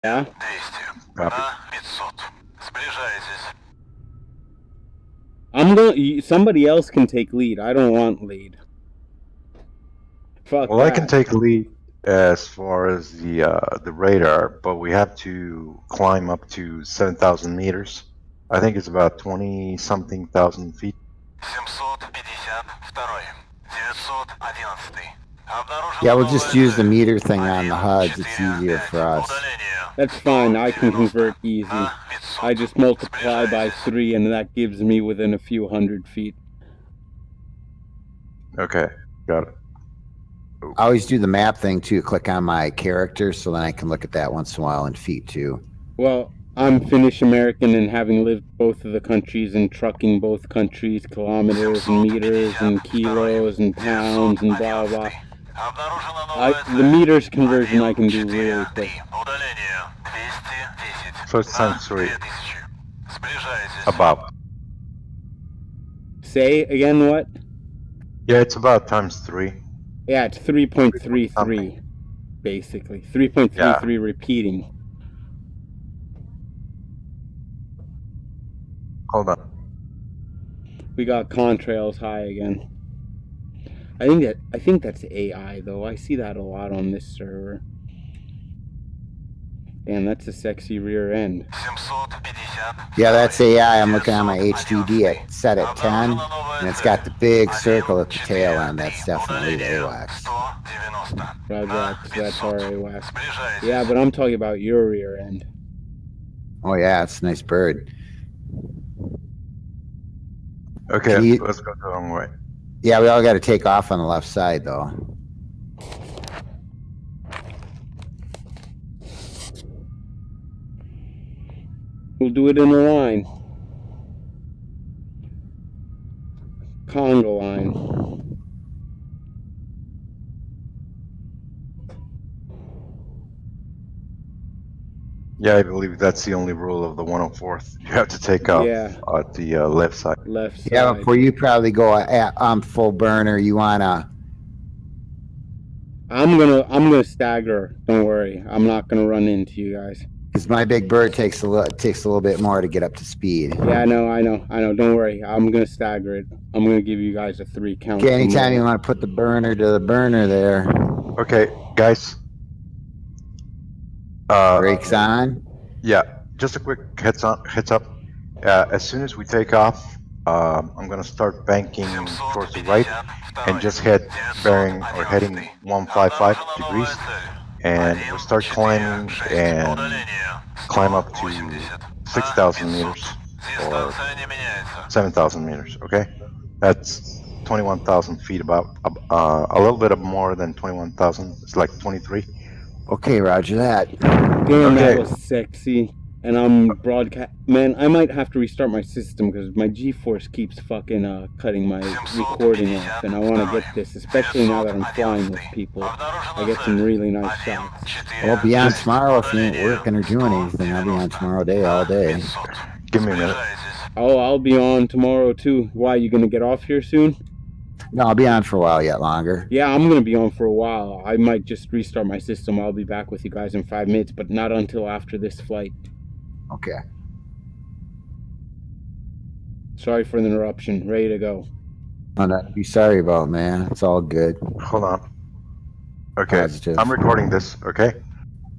Yeah? Copy. Somebody else can take lead. I don't want lead. Fuck Well, that. I can take lead as far as the radar, but we have to climb up to 7,000 meters. I think it's about 20-something thousand feet. 752. 911. Yeah, we'll just use the meter thing on the HUDs. It's easier for us. That's fine. I can convert easy. I just multiply by 3 and that gives me within a few hundred feet. Okay, got it. I always do the map thing too. Click on my character so then I can look at that once in a while in feet too. Well, I'm Finnish American and having lived both of the countries and trucking both countries, kilometers and meters and kilos and pounds and blah blah. The meters conversion I can do really quick. So it's times 3. About. Say again what? Yeah, it's about times 3. Yeah, it's 3.33 basically. 3.33 repeating. Hold on. We got contrails high again. I think that's AI though. I see that a lot on this server. Damn, that's a sexy rear end. Yeah, that's AI. I'm looking at my HDD set at 10, and it's got the big circle at the tail end. That's definitely the AWACS. Roger, that's our AWACS. Yeah, but I'm talking about your rear end. Oh yeah, it's a nice bird. Okay, let's go the wrong way. Yeah, we all got to take off on the left side though. We'll do it in a line. Conga line. Yeah, I believe that's the only rule of the 104th. You have to take off at the left side. Left side. Yeah, before you probably go at full burner, you wanna. I'm gonna stagger. Don't worry, I'm not gonna run into you guys. Because my big bird takes a little bit more to get up to speed. Yeah, I know. Don't worry, I'm gonna stagger it. I'm gonna give you guys a 3 count. Okay, anytime you want to put the burner to the burner there. Okay, guys. Brakes on. Yeah, just a quick heads up. As soon as we take off, I'm gonna start banking towards the right and just heading 155 degrees, and we'll start climbing and climb up to 6,000 meters or 7,000 meters. Okay, that's 21,000 feet, about a little bit more than 21,000. It's like 23. Okay, roger that. Damn, that was sexy. And I'm broadcast. Man, I might have to restart my system because my GeForce keeps fucking cutting my recording off. And I want to get this, especially now that I'm flying with people. I get some really nice shots. I'll be on tomorrow if you ain't working or doing anything. I'll be on tomorrow all day. Give me a minute. Oh, I'll be on tomorrow too. Why, you gonna get off here soon? No, I'll be on for a while yet longer. Yeah, I'm gonna be on for a while. I might just restart my system. I'll be back with you guys in 5 minutes, but not until after this flight. Okay. Sorry for the interruption. Ready to go. Oh, nothing to be sorry about, man. It's all good. Hold on. Okay, Positive. I'm recording this, okay?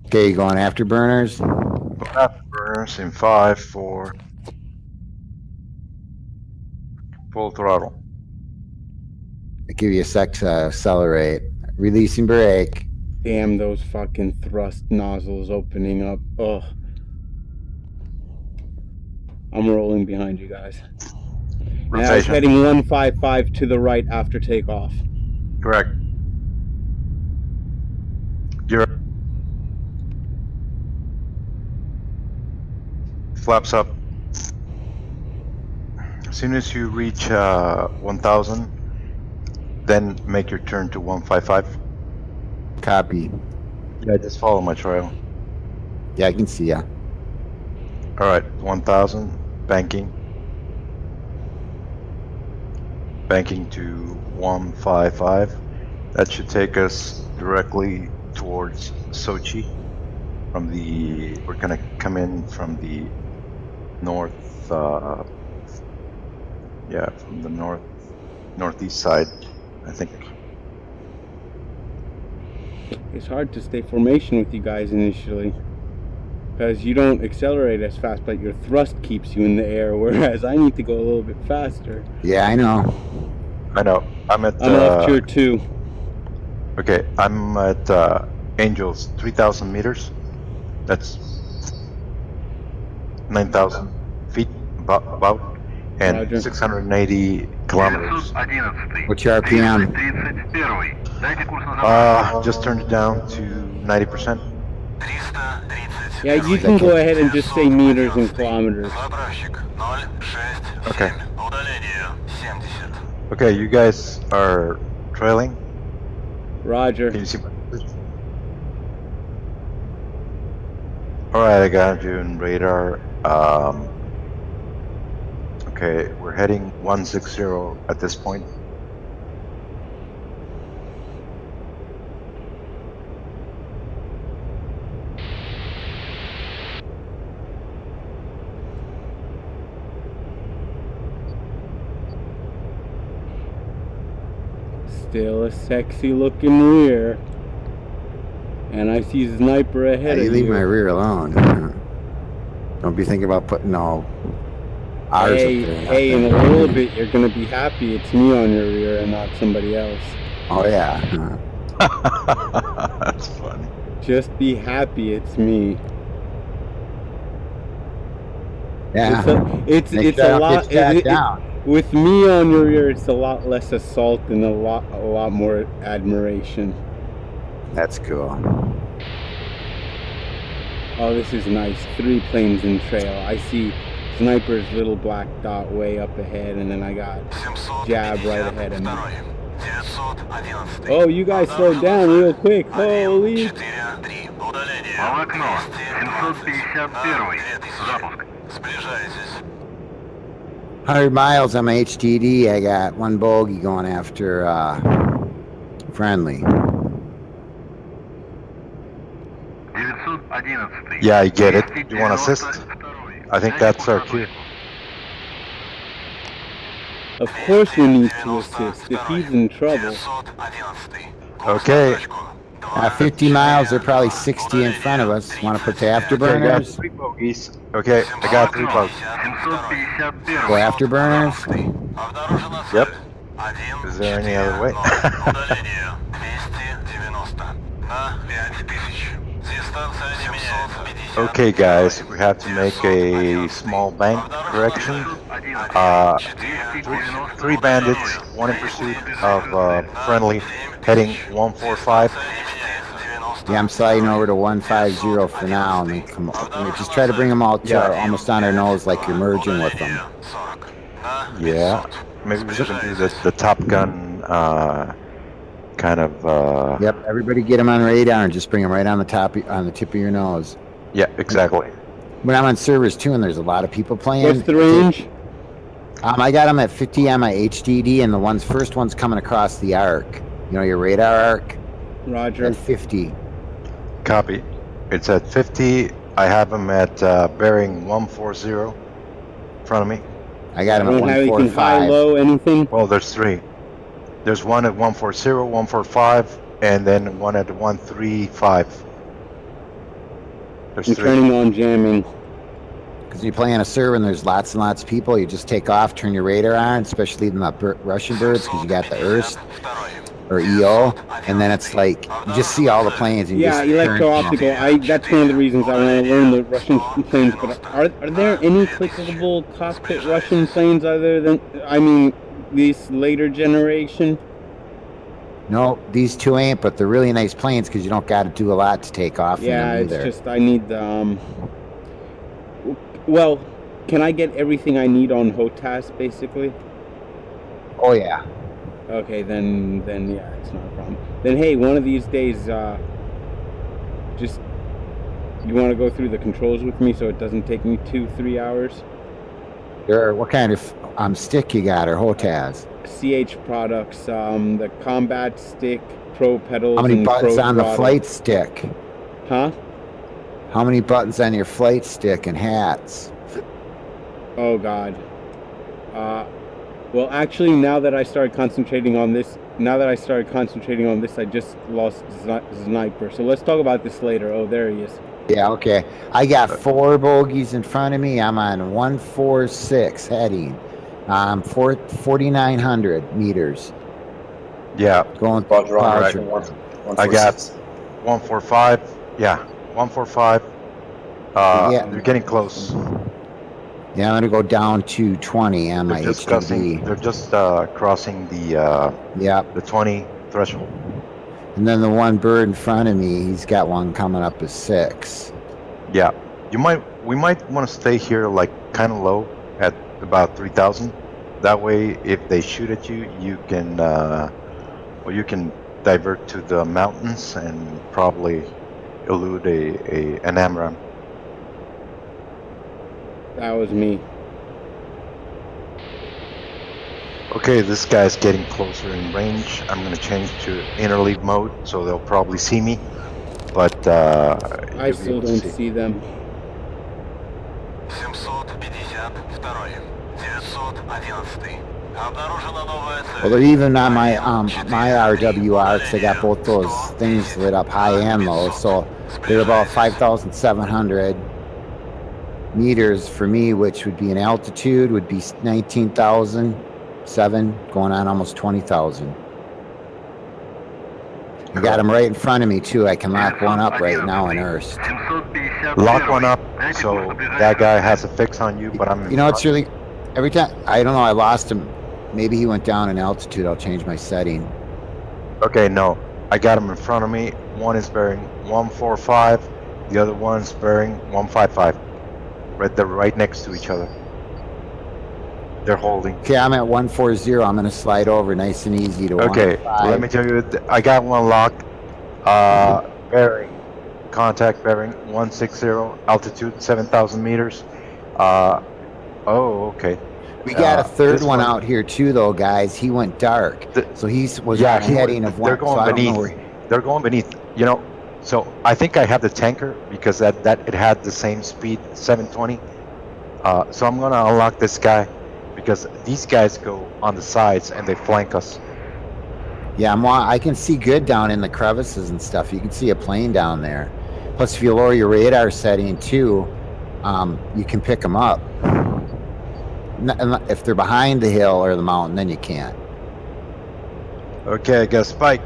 Okay, you going after burners? Afterburners in 5, 4. Full throttle. I give you a sec to accelerate. Releasing brake. Damn, those fucking thrust nozzles opening up. Ugh. I'm rolling behind you guys. And I was heading 155 to the right after takeoff. Correct. You're flaps up. As soon as you reach 1,000, then make your turn to 155. Copy. Yeah, just follow my trail. Yeah, I can see ya. All right, 1,000, banking to 155. That should take us directly towards Sochi. we're gonna come in from the north, from the northeast side, I think. It's hard to stay formation with you guys initially. Because you don't accelerate as fast, but your thrust keeps you in the air, whereas I need to go a little bit faster. Yeah, I know. I'm off tier 2. Okay, I'm at Angels, 3,000 meters. That's 9,000 feet about, and Roger. 680 kilometers. What's your RPM? Just turned it down to 90%. Yeah, you can go ahead and just say meters and kilometers. Okay. Okay, you guys are trailing. Roger. Can you see my message? Alright, I got you in radar. Okay, we're heading 160 at this point. Still a sexy looking rear. And I see a sniper ahead of you. Leave my rear alone. Don't be thinking about putting ours up there. Hey, in a little bit you're gonna be happy it's me on your rear and not somebody else. Oh yeah. That's funny. Just be happy it's me. Yeah. It's a lot. With me on your rear, it's a lot less assault and a lot more admiration. That's cool. Oh, this is nice. 3 planes in trail. I see sniper's little black dot way up ahead, and then I got jab right ahead of me. Oh, you guys slowed down real quick. Holy. 100 miles on my HDD. I got 1 bogey going after friendly. Yeah, I get it. You want to assist? I think that's our cue. Of course you need to assist if he's in trouble. Okay. 50 miles, they're probably 60 in front of us. Want to put the afterburners? Okay, I got 3 bogeys. Okay, I got 3 bogeys. Go afterburners? Yep. Is there any other way? Okay, guys, we have to make a small bank correction. 3 bandits, 1 in pursuit of friendly, heading 145. Yeah, I'm sliding over to 150 for now, and then come on. Just try to bring them all to almost on our nose, like you're merging with them. Yeah, maybe we should do the Top Gun kind of. Yep, everybody get them on radar and just bring them right on the tip of your nose. Yeah, exactly. When I'm on servers too, and there's a lot of people playing. What's the range? I got them at 50 on my HDD, and the first one's coming across the arc. You know, your radar arc. Roger. At 50. Copy. It's at 50. I have them at bearing 140 in front of me. I got them at 145. High, low, anything? Well, there's 3. There's one at 140, 145, and then one at 135. There's I'm 3. turning on jamming. Because you play on a server and there's lots and lots of people, you just take off, turn your radar on, especially in the Russian birds, because you got the ERST or EO, and then it's like you just see all the planes. And yeah, electro-optical. That's one of the reasons I want to learn the Russian planes. But are there any clickable cockpit Russian planes other than this later generation? No, these 2 ain't, but they're really nice planes because you don't got to do a lot to take off. Yeah, it's just I need the. Well, can I get everything I need on HOTAS basically? Oh yeah. Okay, then yeah, it's not a problem. Then hey, one of these days, just you want to go through the controls with me so it doesn't take me 2-3 hours? Sure. What kind of stick you got or HOTAS? CH products, the combat stick, pro pedals. How many and buttons pro on throttle. the flight stick? Huh? How many buttons on your flight stick and hats? Oh God. Well, actually, now that I started concentrating on this, I just lost sniper. So let's talk about this later. Oh, there he is. Yeah, okay. I got 4 bogeys in front of me. I'm on 146 heading. 4,900 meters. Yeah. Going Roger, Right. Roger, 146. I got 145. Yeah, 145. Yeah. They're getting close. Yeah, I'm gonna go down to 20 on my They're just HDD. They're just crossing Yep. the 20 threshold. And then the one bird in front of me, he's got one coming up as 6. Yeah, we might want to stay here like kind of low at about 3,000. That way, if they shoot at you, you can you can divert to the mountains and probably elude an AMRAAM. That was me. Okay, this guy's getting closer in range. I'm gonna change to interleave mode, so they'll probably see me. But I you'll be still able to don't see. see them. 752. 911. Обнаружена новая цель. Well, they're even on my RWR, because I got both those things lit up high and low. So they're about 5,700 meters for me, which would be an altitude, would be 19,007, going on almost 20,000. I got them right in front of me too. I can lock one up right now in Erst. Lock one up, so that guy has a fix on you. But I'm. You know, it's really every time. I don't know. I lost him. Maybe he went down in altitude. I'll change my setting. Okay, no, I got him in front of me. One is bearing 145. The other one's bearing 155. They're right next to each other. They're holding. Okay, I'm at 140. I'm gonna slide over nice and easy to Okay, 105. let me tell you, I got one locked. Bearing, contact bearing 160, altitude 7,000 meters. Oh, okay. We got a third this one out here too, though, guys. He went dark, so he was on a heading of They're one. going So I don't know beneath. where. They're going beneath. You know, so I think I have the tanker because that it had the same speed, 720. So I'm gonna unlock this guy because these guys go on the sides and they flank us. Yeah, I can see good down in the crevices and stuff. You can see a plane down there. Plus, if you lower your radar setting too, you can pick them up. If they're behind the hill or the mountain, then you can't. Okay, I got Spike.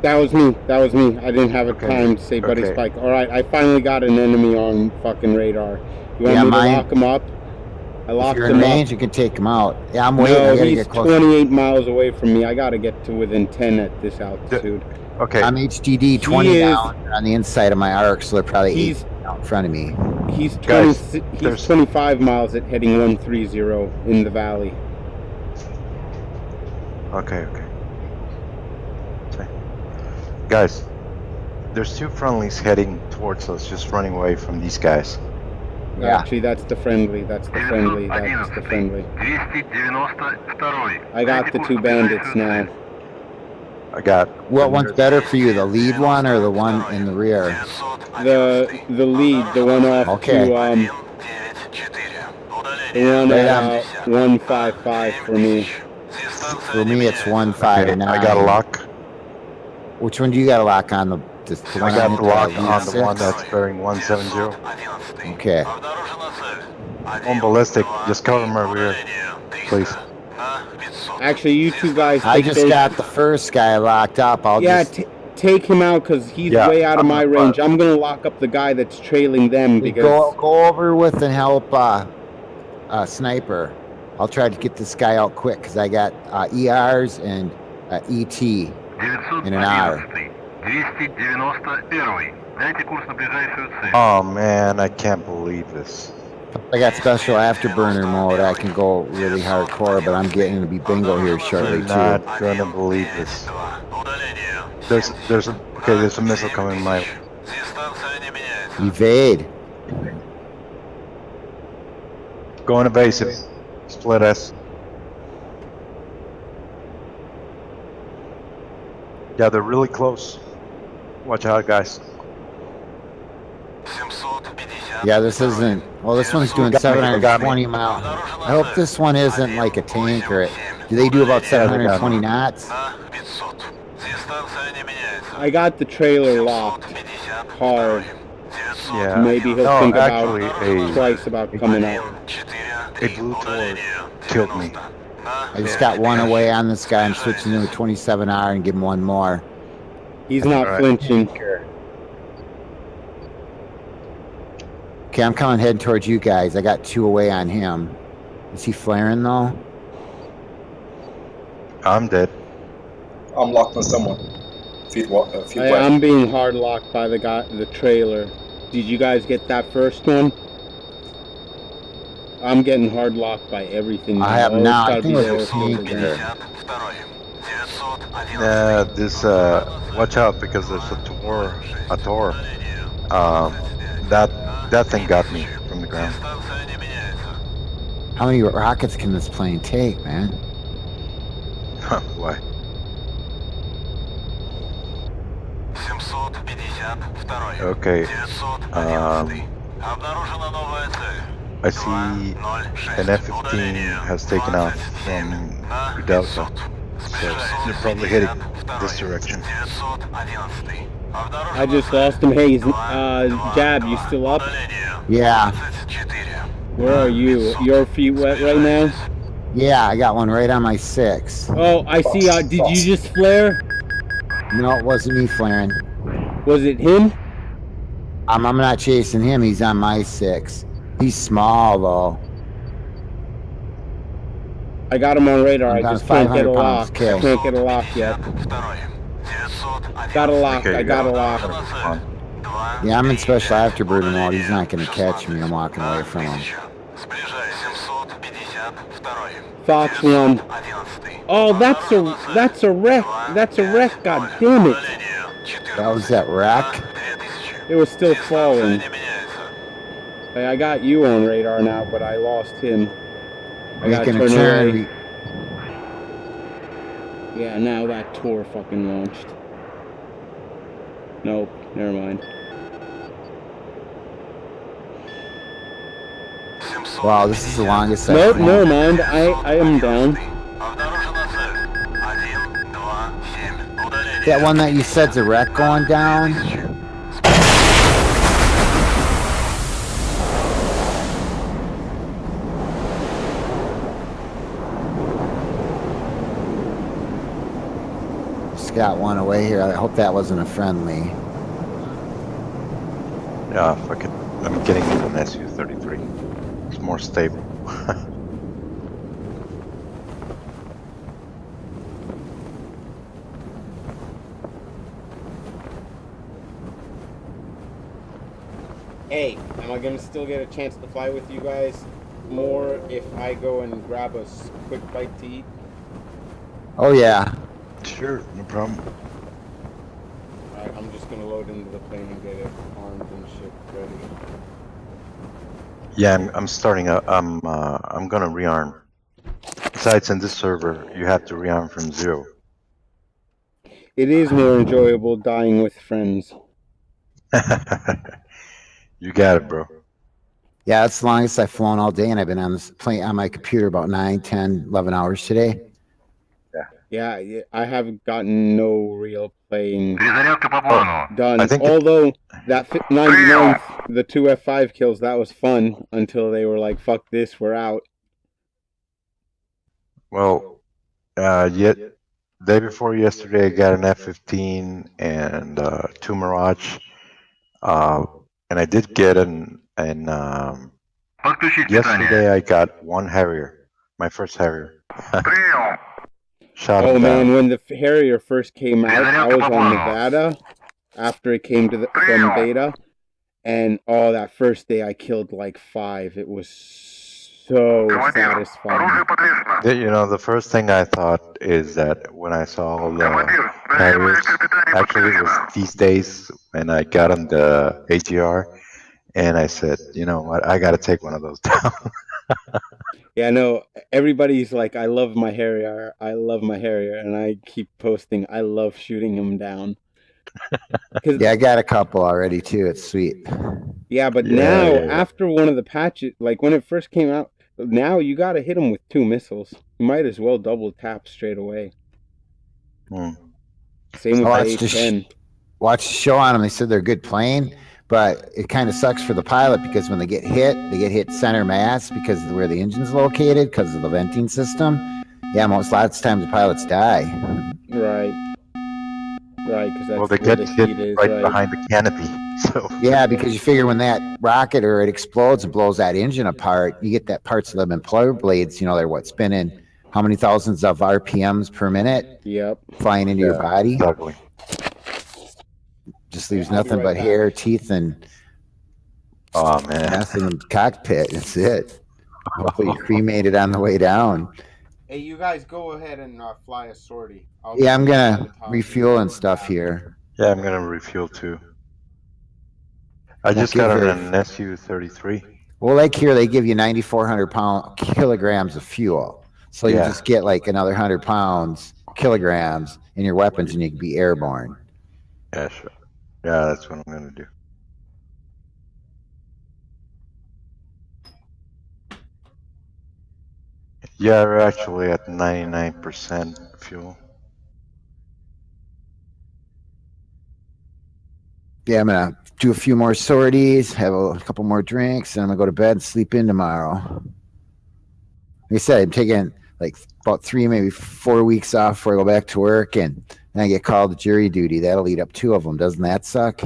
That was me. I didn't have a time to say Buddy Okay. Spike. All right, I finally got an enemy on fucking radar. You want me to lock him up? I If locked you're him in up. range, you can take them out. Yeah, I'm waiting. I No, gotta he's get close. 28 miles away from me. I gotta get to within 10 at this altitude. Okay. I'm HDD 20 down on the inside of my arc, so they're probably 8 out in front of me. He's Guys, 25 miles at heading 130 in the valley. Okay. Guys, there's 2 friendlies heading towards us, just running away from these guys. Yeah. Actually, that's the friendly. I got the 2 bandits now. I got. What one's better for you, the lead one or the one in the rear? The lead, the one off Okay. to the one Right at 155 for me. For me, it's 159. I got a lock. Which one do you got a lock on? The I one got on the lock lead on the one 6? that's bearing 170. Okay. One ballistic. Just cover my rear, please. Actually, you 2 guys. I take just those- got the first guy locked up. I'll just take him out because he's Yeah, way out of I'm my not- range. I'm gonna lock up the guy that's trailing them because go over with and help sniper. I'll try to get this guy out quick because I got ERs and ET in an hour. 291. Дайте курс на ближайшую цель. Oh man, I can't believe this. I got special afterburner mode. I can go really hardcore, but I'm getting to be bingo here shortly You're too. not gonna believe this. There's a missile coming my way. Дистанция не меняется. Evade. Going evasive. Split S. Yeah, they're really close. Watch out, guys. 700. Yeah, this isn't. Well, this one's doing 720 miles. I hope this one isn't like a tank or. Do they do about 720 knots? I got the trailer locked hard. Yeah. Maybe he'll No, think actually, twice about coming out. a blue tour killed me. I just got one away on this guy. I'm switching to a 27R and give him one more. He's not All right. flinching. Okay, I'm coming heading towards you guys. I got two away on him. Is he flaring though? I'm dead. I'm locked on someone. Feet west. I'm being hard locked by the trailer. Did you guys get that first one? I'm getting hard locked by everything. I have Oh, it's now. gotta I think be it was a airfield tanker. again. This watch out because there's a Tor. That thing got me from the ground. How many rockets can this plane take, man? Why? Okay. I see an F-15 has taken off from Delta, so they're probably heading this direction. I just lost him. Hey, Jab, you still up? Yeah. Where are you? Your feet wet right now? Yeah, I got one right on my 6. Oh, I see. Did you just flare? No, it wasn't me flaring. Was it him? I'm not chasing him. He's on my 6. He's small though. I got him on radar. I I'm just can't get a 500 lock. pounds kill. I can't get a lock yet. Got a lock. Okay, I got a yeah. lock. Yeah, I'm in special afterburner mode. He's not going to catch me. I'm walking away from him. Fox 1. Oh, that's a wreck. That's a wreck. God damn it. That was that wreck. It was still falling. Hey, I got you on radar now, but I lost him. I got Making a turn turn. away. Yeah, now that Tor fucking launched. Nope, never mind. Wow, this is the longest Nope, I've never mind. I am down. That one that you said's a wreck going down. Just got one away here. I hope that wasn't a friendly. Yeah, fuck it. I'm getting in an Su-33. It's more stable. Hey, am I gonna still get a chance to fly with you guys more if I go and grab a quick bite to eat? Oh yeah. Sure, no problem. Alright, I'm just gonna load into the plane and get it armed and shit ready. Yeah, I'm starting. I'm gonna rearm. Besides, in this server, you have to rearm from 0. It is more enjoyable dying with friends. You got it, bro. Yeah, that's the longest I've flown all day, and I've been on this plane on my computer about 9, 10, 11 hours today. Yeah, I haven't gotten no real playing Перезарядка по плану. done. I think Although that 99th, the 2 F5 kills, that was fun until they were like, "Fuck this, we're out." Well, yet day before yesterday, I got an F-15 and 2 Mirage, and I did get Подключить питание. yesterday I got 1 Harrier, my first Harrier. Прием. Shot Oh him man, down. when the Harrier first came out, I was on Nevada after it came to from beta, and that first day I killed like 5. It was so Командир, оружие satisfying. подвешено. You know, the first thing I thought is that when I saw all the Командир, Harriers, наземное питание actually it was подключено. these days when I got on the ATR, and I said, you know what, I gotta take one of those down. Yeah, no, everybody's like, "I love my Harrier, I love my Harrier," and I keep posting, "I love shooting him down." Yeah, I got a couple already too. It's sweet. Yeah, but now after one of the patches, like when it first came out, now you got to hit them with 2 missiles. You might as well double tap straight away. Same with I the A10. Watched the show on them. They said they're a good plane, but it kind of sucks for the pilot because when they get hit center mass because of where the engine's located because of the venting system. Yeah, lots of times the pilots die. Right. Right, because that's they where get the hit heat is, right behind the canopy. So yeah, because you figure when that rocket or it explodes and blows that engine apart, you get that parts of them impeller blades. They're spinning how many thousands of RPMs per minute? Yep. Flying into your body. Exactly. Just leaves nothing but hair, teeth, and nothing in the cockpit. That's it. Hopefully you cremated on the way down. Hey, you guys go ahead and fly a sortie. Yeah, I'm gonna refuel and stuff here. Yeah, I'm gonna refuel too. I just got on an SU-33. Well, like here, they give you 9,400 kilograms of fuel. So you just get like another 100 kilograms in your weapons and you can be airborne. Yeah, sure. Yeah, that's what I'm gonna do. Yeah, we're actually at 99% fuel. Yeah, I'm gonna do a few more sorties, have a couple more drinks, and I'm gonna go to bed and sleep in tomorrow. Like I said, I'm taking like about 3, maybe 4 weeks off before I go back to work, and then I get called to jury duty. That'll eat up 2 of them. Doesn't that suck?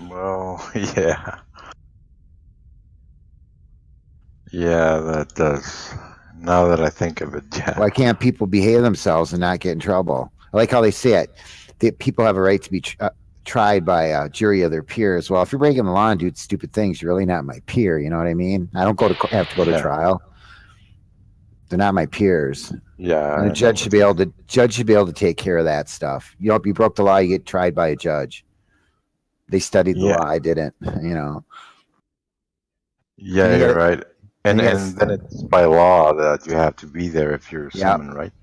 Well, yeah. Yeah, that does. Now that I think of it, yeah. Why can't people behave themselves and not get in trouble? I like how they say it. People have a right to be tried by a jury of their peers. Well, if you're breaking the law and doing stupid things, you're really not my peer. You know what I mean? I don't have to go to trial. They're not my peers. Yeah. And a judge should be able to take care of that stuff. You broke the law, you get tried by a judge. They studied the law. I didn't. Yeah, you're right. And then it's by law that you have to be there if you're summoned, right?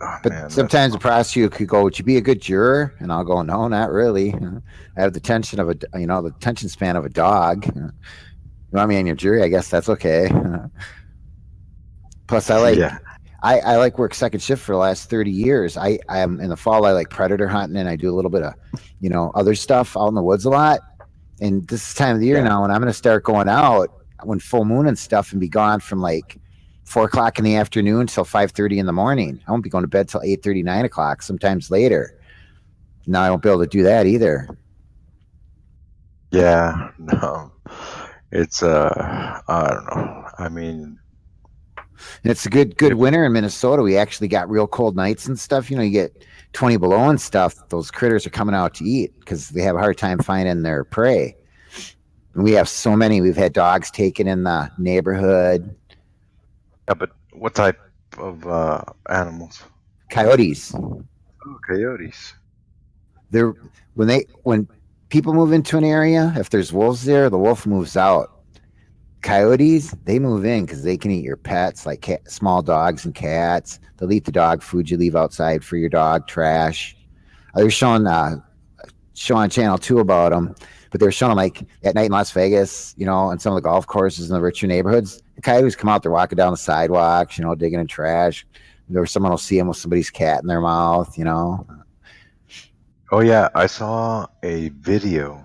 Oh, but man, sometimes the prosecutor could go, "Would you be a good juror?" And I'll go, "No, not really. I have the attention span of a dog. You want me on your jury? I guess that's okay." Plus, I like work second shift for the last 30 years. I am in the fall. I like predator hunting and I do a little bit of, other stuff out in the woods a lot. And this is the time of the year now when I'm going to start going out when full moon and stuff and be gone from like 4 o'clock in the afternoon till 5:30 in the morning. I won't be going to bed till 8:30, 9 o'clock, sometimes later. Now I won't be able to do that either. Yeah, no, it's I don't know. I mean, it's a good winter in Minnesota. We actually got real cold nights and stuff. You get 20 below and stuff. Those critters are coming out to eat because they have a hard time finding their prey. And we have so many. We've had dogs taken in the neighborhood. Yeah, but what type of animals? Coyotes. Oh, coyotes. When people move into an area, if there's wolves there, the wolf moves out. Coyotes, they move in because they can eat your pets, like small dogs and cats. They'll eat the dog food you leave outside for your dog, trash. They're showing show on Channel 2 about them, but they were showing them like at night in Las Vegas, and some of the golf courses in the richer neighborhoods. The coyotes come out, they're walking down the sidewalks, digging in trash. Or someone will see them with somebody's cat in their mouth, Oh yeah, I saw a video.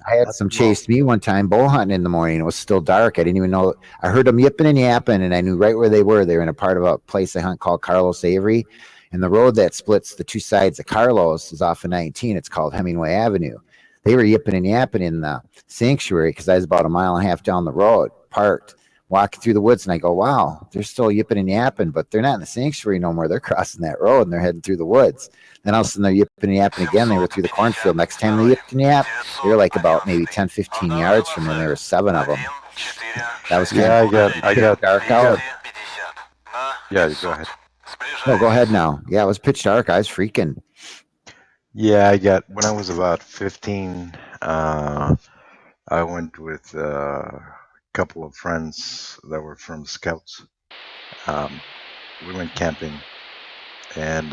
I had some chased me one time bow hunting in the morning. It was still dark. I didn't even know. I heard them yipping and yapping, and I knew right where they were. They were in a part of a place I hunt called Carlos Avery. And the road that splits the 2 sides of Carlos is off of 19. It's called Hemingway Avenue. They were yipping and yapping in the sanctuary because I was about a mile and a half down the road, parked, walking through the woods. And I go, wow, they're still yipping and yapping, but they're not in the sanctuary no more. They're crossing that road and they're heading through the woods. Then all of a sudden they're yipping and yapping again. They were through the cornfield. Next time they yipped and yapped, they were like about maybe 10, 15 yards from them. There were 7 of them. That was I got dark out. Yeah, go ahead. No, go ahead now. Yeah, it was pitch dark. I was freaking. Yeah, when I was about 15, I went with a couple of friends that were from Scouts. We went camping, and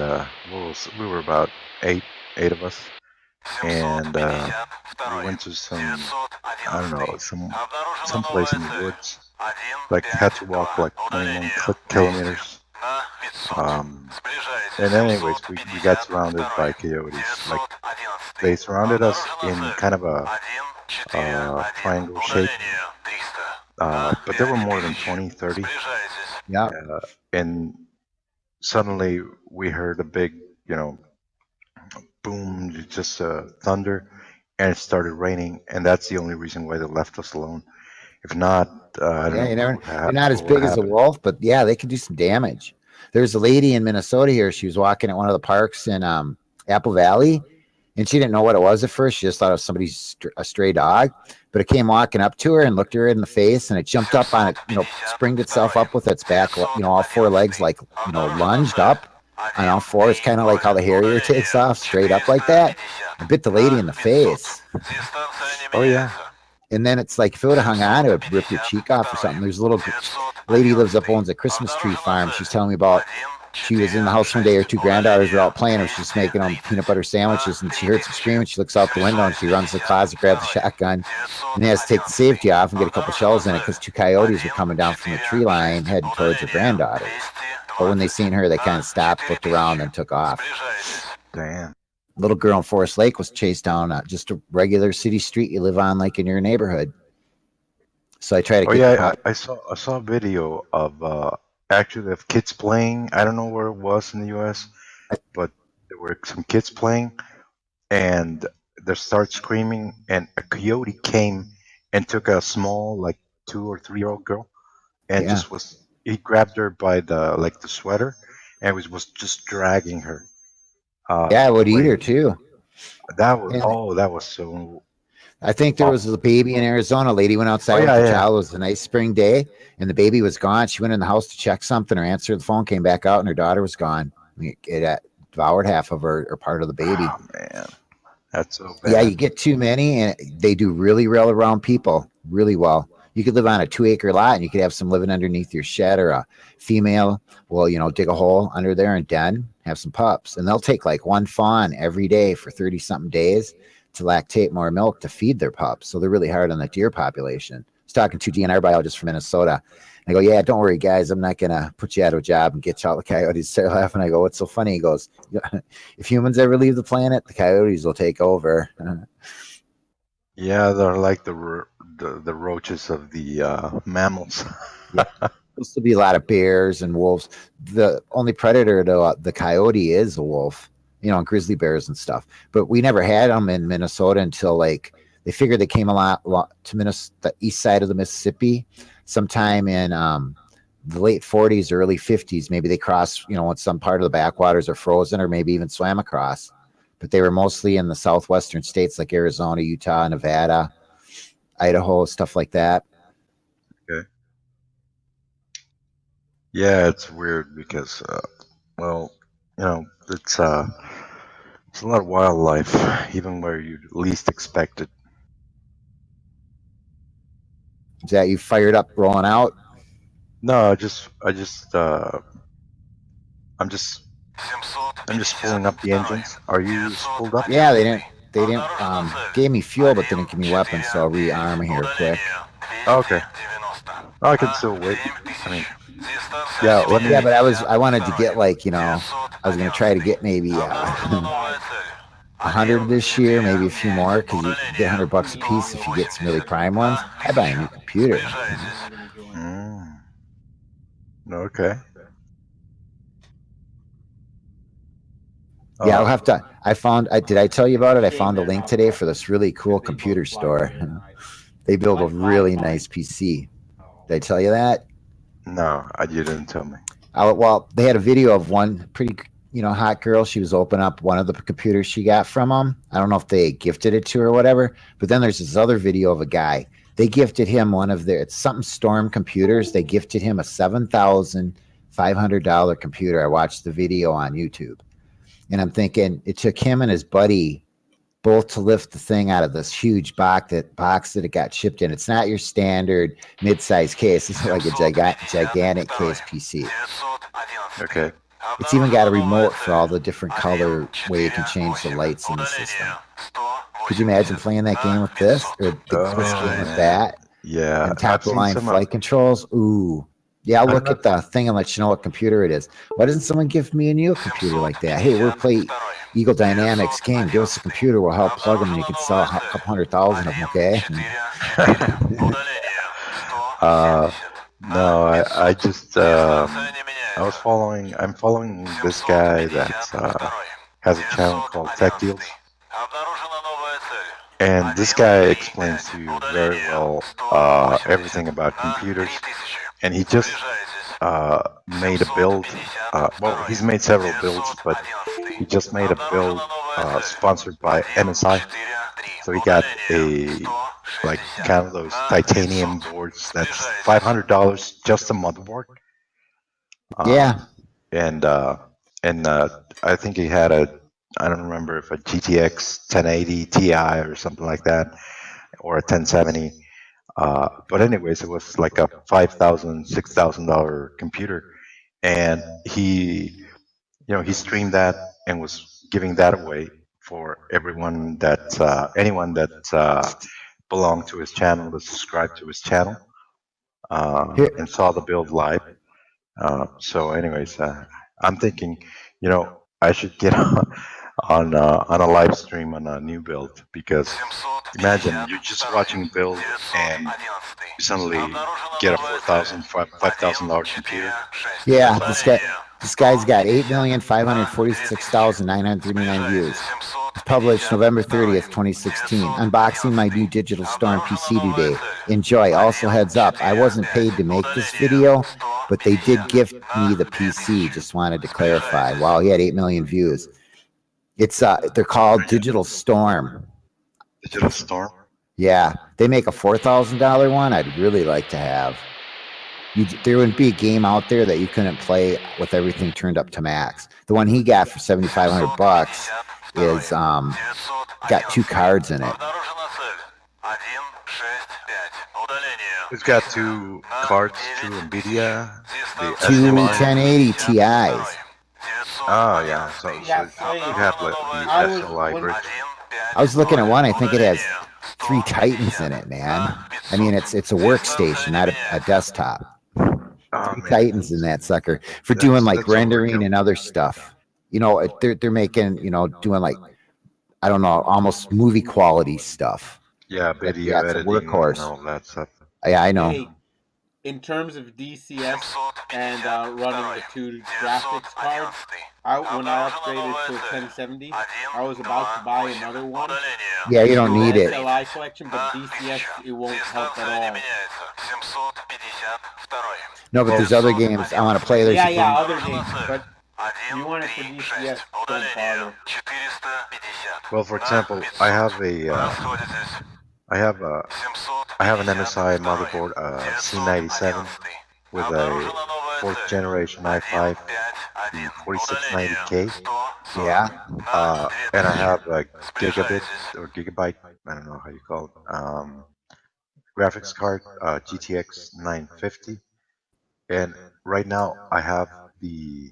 we were about 8 8 of us, and we went to some, I don't know, some place in the woods. Like had to walk like 21 kilometers. And anyways, we got surrounded by coyotes. Like they surrounded us in kind of a triangle shape. But there were more than 20, 30. Yeah. And suddenly we heard a big, boom, just thunder, and it started raining. And that's the only reason why they left us alone. If not, I don't know. They're not as big as a wolf, but yeah, they can do some damage. There's a lady in Minnesota here. She was walking at one of the parks in Apple Valley, and she didn't know what it was at first. She just thought it was somebody's a stray dog, but it came walking up to her and looked her in the face, and it jumped up on it, springed itself up with its back, all four legs, like, lunged up on all fours, kind of like how the Harrier takes off straight up like that, and bit the lady in the face. Oh, yeah. And then it's like if it would have hung on, it would rip your cheek off or something. There's a little lady lives up, owns a Christmas tree farm. She's telling me about, she was in the house one day, her two granddaughters were out playing, her. She's making them peanut butter sandwiches, and she heard some screaming. She looks out the window and she runs to the closet, grabs the shotgun, and has to take the safety off and get a couple shells in it because two coyotes were coming down from the tree line heading towards her granddaughters. But when they seen her, they kind of stopped, looked around, and took off. Damn. Little girl in Forest Lake was chased down just a regular city street you live on, like in your neighborhood. So I try to. Oh yeah, I saw a video of actually of kids playing. I don't know where it was in the U.S., but there were some kids playing, and they started screaming, and a coyote came and took a small, like 2 or 3 year old girl, and he grabbed her by the sweater, and was just dragging her. I would eat her too. That was so. I think there was a baby in Arizona. A lady went outside with the child. It was a nice spring day, and the baby was gone. She went in the house to check something or answer the phone, came back out, and her daughter was gone. It devoured half of her or part of the baby. Oh, man. That's so bad. Yeah, you get too many, and they do really well around people, really well. You could live on a 2-acre lot, and you could have some living underneath your shed, or a female will, dig a hole under there and den, have some pups, and they'll take like one fawn every day for 30-something days to lactate more milk to feed their pups. So they're really hard on the deer population. I was talking to DNR biologist from Minnesota. I go, yeah, don't worry, guys. I'm not going to put you out of a job and get you all the coyotes. Start laughing. I go, what's so funny? He goes, if humans ever leave the planet, the coyotes will take over. Yeah, they're like the roaches of the mammals. Supposed to be a lot of bears and wolves. The only predator to the coyote is a wolf, and grizzly bears and stuff. But we never had them in Minnesota until like they figured they came a lot to Minnesota, the east side of the Mississippi, sometime in the late 40s, early 50s. Maybe they crossed, when some part of the backwaters are frozen, or maybe even swam across. But they were mostly in the southwestern states like Arizona, Utah, Nevada, Idaho, stuff like that. Okay. Yeah, it's weird because, it's a lot of wildlife, even where you least expect it. Is that you fired up, rolling out? No, I'm just pulling up the engines. Are you pulled up? Yeah, they didn't gave me fuel, but they didn't give me weapons, so I'll rearm here quick. Okay. I can still wait. I mean, yeah. But I wanted to get I was gonna try to get maybe 100 this year, maybe a few more, because you get $100 a piece if you get some really prime ones. I buy a new computer. Okay. Yeah, I'll have to. Did I tell you about it? I found a link today for this really cool computer store. They build a really nice PC. Did I tell you that? No, you didn't tell me. Well, they had a video of one pretty, hot girl. She was opening up one of the computers she got from them. I don't know if they gifted it to her or whatever, but then there's this other video of a guy. They gifted him one of it's something Storm computers. They gifted him a $7,500 computer. I watched the video on YouTube. And I'm thinking it took him and his buddy both to lift the thing out of this huge box that it got shipped in. It's not your standard mid-size case. It's like a gigantic case PC. Okay. It's even got a remote for all the different color way you can change the lights in the system. Could you imagine playing that game with this, or this game with that? Yeah, And top I've of the seen line some. flight controls. Ooh. Yeah, I'll I'm look not- at the thing and let you know what computer it is. Why doesn't someone give me and you a computer like that? Hey, we're play Eagle Dynamics game. Give us a computer. We'll help plug them, and you can sell a couple 100,000 of them. Okay. No, I just I'm following this guy that has a channel called Tech Deals, and this guy explains to you very well everything about computers, and he just made a build. Well, he's made several builds, but he just made a build sponsored by MSI. So he got a kind of those titanium boards. That's $500 just a motherboard. Yeah. And I think he had I don't remember if a GTX 1080 Ti or something like that, or a 1070. But anyways, it was like a $5,000, $6,000 computer, and he streamed that and was giving that away for everyone anyone that belonged to his channel, that subscribed to his channel, and saw the build live. So anyways, I'm thinking, I should get on a live stream on a new build, because imagine you're just watching build and you suddenly get a $5,000 computer. Yeah, this guy's got 8,546,939 views. It's published November 30th, 2016. Unboxing my new Digital Storm PC today. Enjoy. Also, heads up, I wasn't paid to make this video, but they did gift me the PC. Just wanted to clarify. Wow, he had 8 million views. It's they're called Digital Storm. Digital Storm? Yeah, they make a $4,000 one. I'd really like to have. There wouldn't be a game out there that you couldn't play with everything turned up to max. The one he got for $7,500 is got 2 cards in it. It's got 2 cards, 2 NVIDIA, the 2 SMI. 1080 Ti's. Oh yeah, so you have the SLI bridge. I was looking at one. I think it has 3 Titans in it, man. I mean, it's a workstation, not a desktop. 3 Titans in that sucker for doing like rendering and other stuff. They're making, doing like, I don't know, almost movie quality stuff. Yeah, video editing, workhorse. and all that stuff. Yeah, I know. Hey, in terms of DCS and running the 2 graphics cards, when I upgraded to 1070, I was about to buy another one. Yeah, you don't need it. SLI collection, but DCS, it won't help at all. No, but there's other games I want to play. There's Yeah, other games, but you want it for DCS, don't bother. Well, for example, I have an MSI motherboard, C97, with a 4th generation i5, the 4690K. Yeah. And I have a gigabit or gigabyte, I don't know how you call it, graphics card, GTX 950. And right now I have the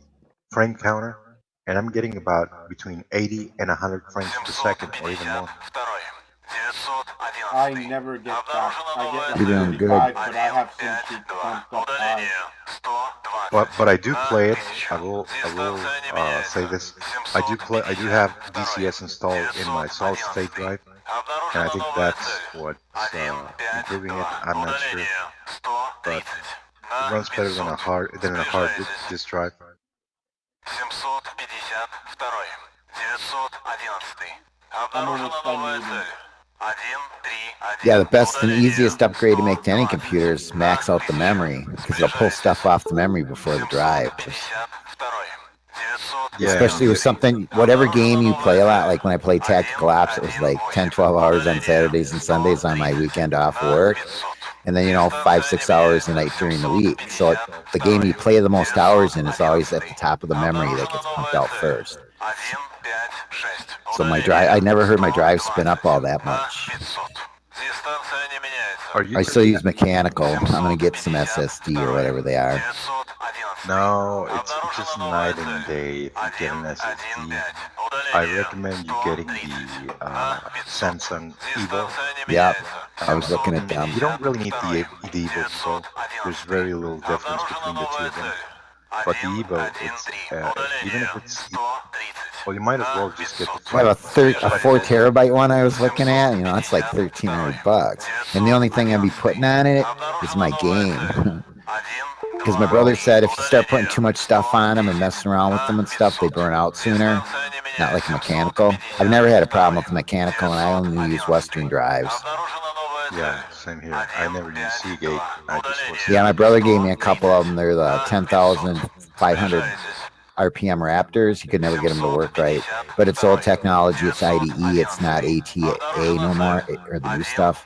frame counter, and I'm getting about between 80 and 100 frames per second, or even more. I never get that. I get You're doing good. 55, but I have some cheap bumped up high. But I do play it. I will say this. I do have DCS installed in my solid state drive, and I think that's what's improving it. I'm not sure, but it runs better than a hard disk drive. I'm almost done reading. Yeah, the best and easiest upgrade to make to any computer is max out the memory, because it'll pull stuff off the memory before the drive. Yeah. Especially with something, whatever game you play a lot, like when I played Tactical Ops, it was like 10, 12 hours on Saturdays and Sundays on my weekend off work. And then, 5, 6 hours a night during the week. So the game you play the most hours in is always at the top of the memory that gets pumped out first. So my drive, I never heard my drive spin up all that much. I still use mechanical. I'm going to get some SSD or whatever they are. No, it's just night and day if you get an SSD. I recommend you getting the Samsung Evo. Yep. I was looking at them. You don't really need the Evo Pro. There's very little difference between the two of them. But the Evo, it's even if it's well, you might as well just get the. I have a 4 terabyte one I was looking at. You know, it's like $1,300, and the only thing I'd be putting on it is my game. Because my brother said if you start putting too much stuff on them and messing around with them and stuff, they burn out sooner. Not like a mechanical. I've never had a problem with the mechanical, and I only use Western drives. Yeah, same here. I never use Seagate. I just was. Yeah, my brother gave me a couple of them. They're the 10,500 RPM Raptors. You could never get them to work right. But it's old technology. It's IDE. It's not ATA no more, or the new stuff.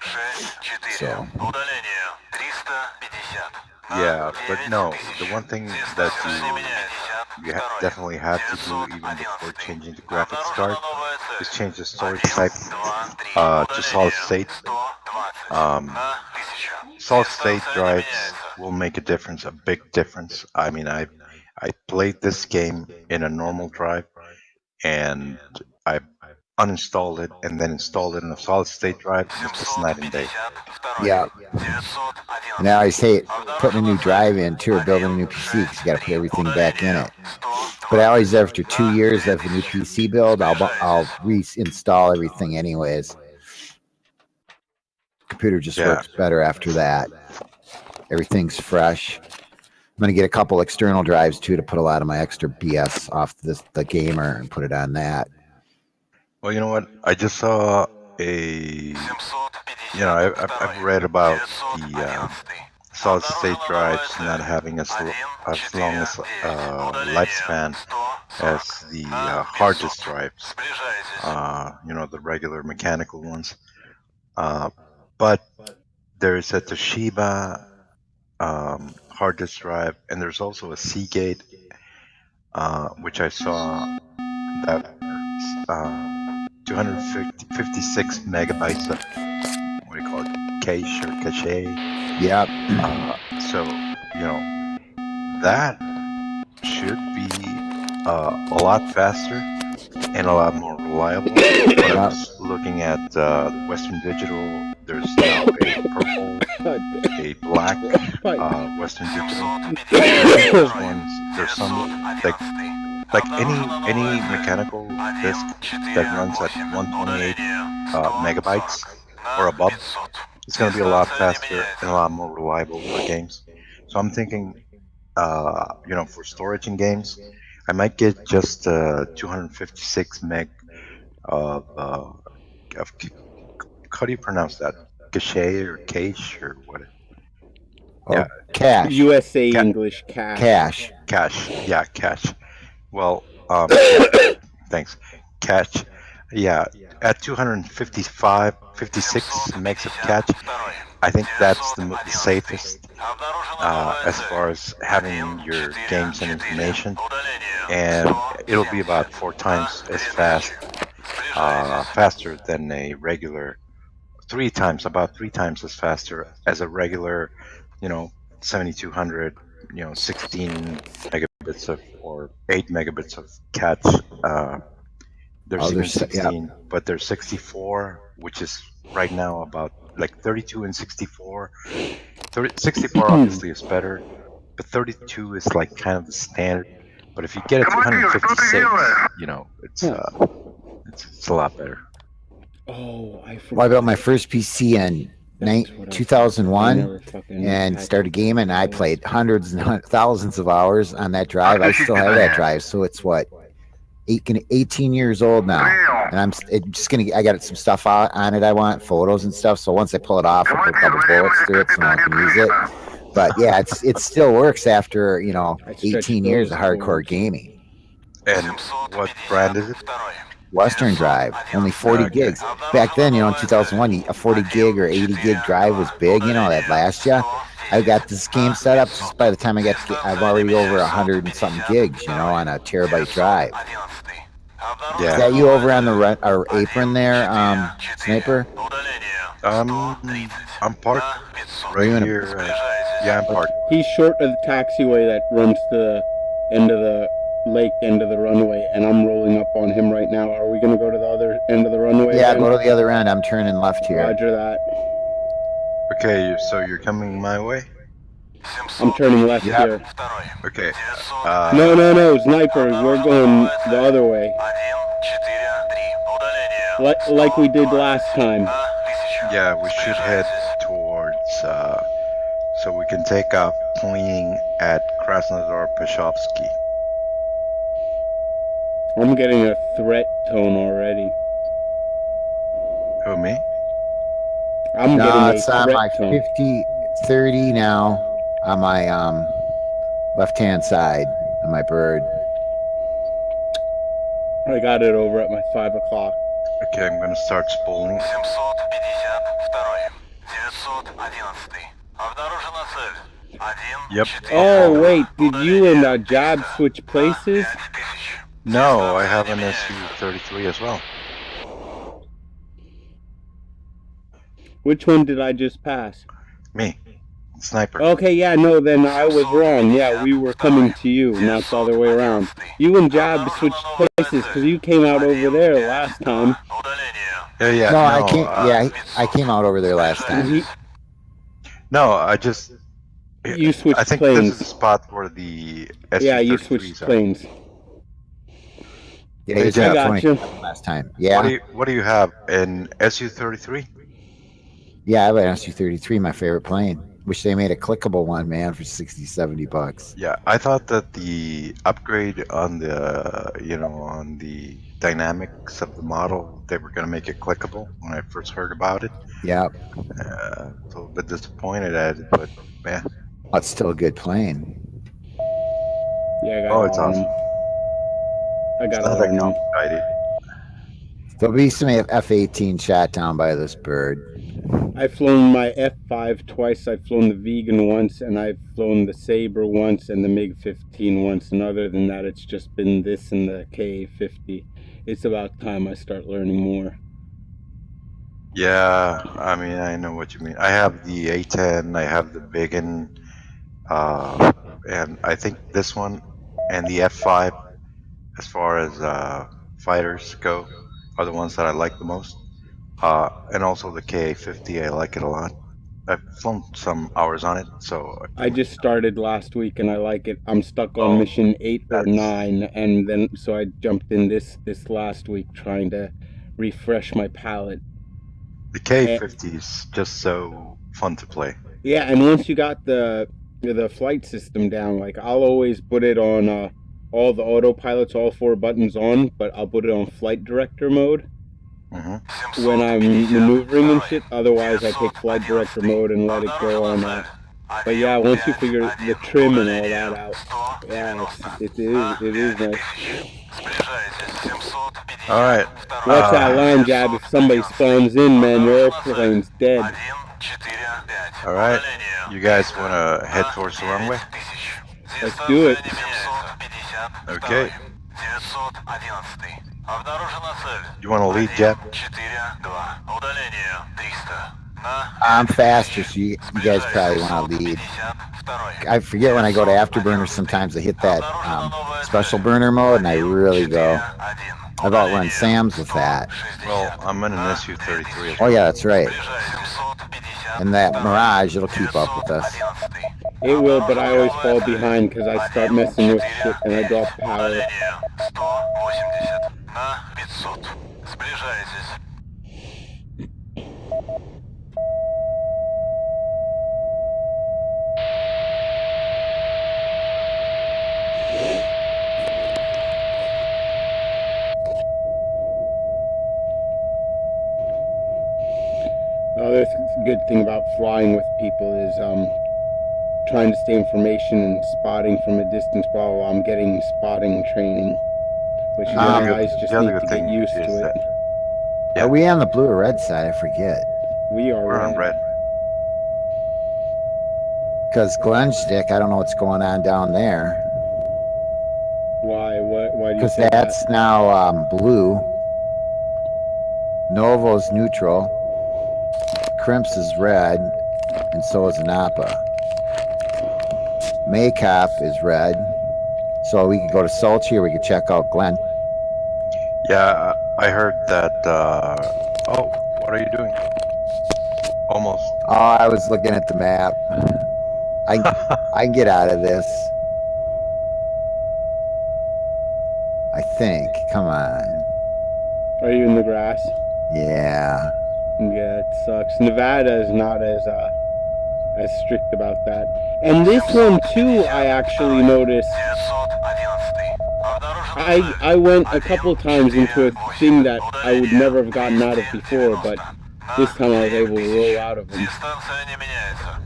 So. Yeah, but no, the one thing that you definitely have to do even before changing the graphics card is change the storage type to solid state. Solid state drives will make a difference, a big difference. I mean, I played this game in a normal drive, and I uninstalled it and then installed it in a solid state drive, and it's just night and day. Yeah. Now I say putting a new drive in too, or building a new PC, because you got to put everything back in it. But I always, after 2 years of a new PC build, I'll reinstall everything anyways. Computer just works better after that. Everything's fresh. I'm gonna get a couple external drives too to put a lot of my extra BS off the gamer and put it on that. Well, you know what? I just saw I've read about the solid state drives not having as long as lifespan as the hard disk drives. The regular mechanical ones. But there's a Toshiba hard disk drive, and there's also a Seagate, which I saw that 256 megabytes of what do you call it, cache. Yep. So that should be a lot faster and a lot more reliable. When I was looking at Western Digital, there's now a purple, a black Western Digital. There's some like any mechanical disk that runs at 128 megabytes or above, it's going to be a lot faster and a lot more reliable for games. So I'm thinking, for storage in games, I might get just 256 meg of how do you pronounce that? Cache or what? Yeah, cache. USA English cache. Cache. Yeah, cache. Well, thanks. Cache. Yeah, at 56 megs of cache, I think that's the safest as far as having your games and information, and it'll be about 4 times as faster than a regular, about 3 times as faster as a regular, 7200, 16 megabits or 8 megabits of cache. There's even 16, but there's 64, which is right now about like 32 and 64. 64 obviously is better, but 32 is like kind of the standard. But if you get it to 256, it's a lot better. Oh, I forgot. Well, I built my first PC in 2001 and started gaming. I played hundreds and thousands of hours on that drive. I still have that drive, so it's 18 years old now, and I got some stuff on it. I want photos and stuff. So once I pull it off, I'll put a couple bullets through it so no one can use it. But yeah, it still works after 18 years of hardcore gaming. And what brand is it? Western drive, only 40 gigs. Back then, in 2001, a 40 gig or 80 gig drive was big. That last year. I got this game set up just by the time I'm already over 100 and something gigs, on a terabyte drive. Yeah. Is that you over on our apron there, Sniper? I'm parked right here. Yeah, I'm parked. He's short of the taxiway that runs to the end of the lake, end of the runway, and I'm rolling up on him right now. Are we gonna go to the other end of the runway? Yeah, again? go to the other end. I'm turning left here. Roger that. Okay, so you're coming my way? I'm turning left Yep. here. Okay. No, sniper. We're going the other way, like we did last time. Yeah, we should head towards, so we can take off cleaning at Krasnodar Peshovsky. I'm getting a threat tone already. Who, me? I'm No, getting it's a on threat my tone. 50-30 now on my left-hand side on my bird. I got it over at my 5 o'clock. Okay, I'm gonna start spooling. 752. 911. Обнаружена цель. 1, Yep. 4, Oh wait, did you and Jab switch places? 5000. No, I have an SU-33 as well. Which one did I just pass? Me. Sniper. Okay, yeah, no, then I was wrong. Yeah, we were coming to you, not the other way around. You and Jab switched places because you came out over there last time. Yeah, No, I can't. I came out over there last time. No, I just... You switched I think planes. this is the spot where the SU-33s Yeah, you switched are. planes. Yeah, he's I got got 20 you. last time. Yeah, What do you have? An SU-33? yeah, I have an SU-33, my favorite plane. Wish they made a clickable one, man, for 60, 70 bucks. Yeah, I thought that the upgrade on the, on the dynamics of the model, they were going to make it clickable when I first heard about it. Yeah, A little bit disappointed at it, but man. oh, it's still a good plane. Yeah, I got Oh, it it's on awesome. him. I got It's it not that on him. complicated. There'll be some F-18 shot down by this bird. I've flown my F5 twice. I've flown the Vegan once, and I've flown the Sabre once, and the MiG-15 once. And other than that, it's just been this and the Ka-50. It's about time I start learning more. Yeah, I mean, I know what you mean. I have the A-10, I have the Vegan, and I think this one and the F5, as far as fighters go, are the ones that I like the most. And also the Ka-50, I like it a lot. I've flown some hours on it, so I just started last week, and I like it. I'm stuck on Oh, mission 8 or that's- 9, and then so I jumped in this last week trying to refresh my palate. the Ka-50 is just so fun to play. Yeah, and once you got the flight system down, like I'll always put it on all the autopilots, all 4 buttons on, but I'll put it on flight director mode Hmm when I'm maneuvering and shit. Otherwise, I take flight director mode and let it go on that. But yeah, once you figure the trim and all that out, yeah, it is nice. All right. Watch that line, Jab. If somebody spawns in, man, your airplane's dead. All right. You guys want to head towards the runway? Let's do it. Okay. You want to lead, Jeb? I'm faster, so you guys probably want to lead. I forget when I go to afterburner, sometimes I hit that special burner mode, and I really go. I've outrun Sam's with that. Well, I'm in an SU-33 as Oh well. yeah, that's right. And that Mirage, it'll keep up with us. It will, but I always fall behind because I start messing with shit and I drop power. The other good thing about flying with people is trying to stay information and spotting from a distance while I'm getting spotting training, which you guys just the other need good to thing get used is to it. that- Are we on the blue or red side? I forget. We are We're on red. Because Glenstick, I don't know what's going on down there. Why? Why do you Because say that's now blue. Novo's neutral. Crimps is red. And so is Napa. Maycap is red. So we could go to Sochi or we could check out Glen. Yeah, I heard that. Oh, what are you doing? Almost. Oh, I was looking at the map. I can get out of this. I think. Come on. Are you in the grass? Yeah. Yeah, it sucks. Nevada is not as strict about that. And this one too, I actually noticed. 911. I went a couple times into a thing that I would never have gotten out of before, but this time I was able to roll out of them. Дистанция не меняется.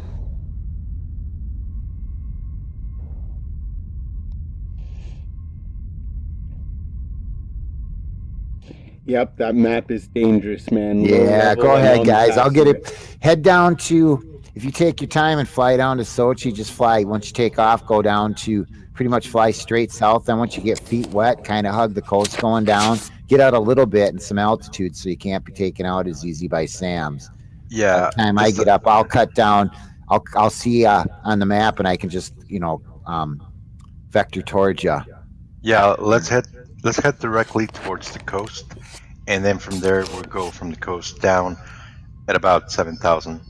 Yep, that map is dangerous, man. Low Yeah, level go and ahead, guys. I'll get unfastened. it. Head down to, if you take your time and fly down to Sochi, just fly. Once you take off, go down to pretty much fly straight south. Then once you get feet wet, kind of hug the coast going down. Get out a little bit and some altitude so you can't be taken out as easy by SAMs. Yeah. By the time I get up, I'll cut down. I'll see on the map and I can just, vector towards you. Yeah, let's head directly towards the coast, and then from there we'll go from the coast down at about 7,000.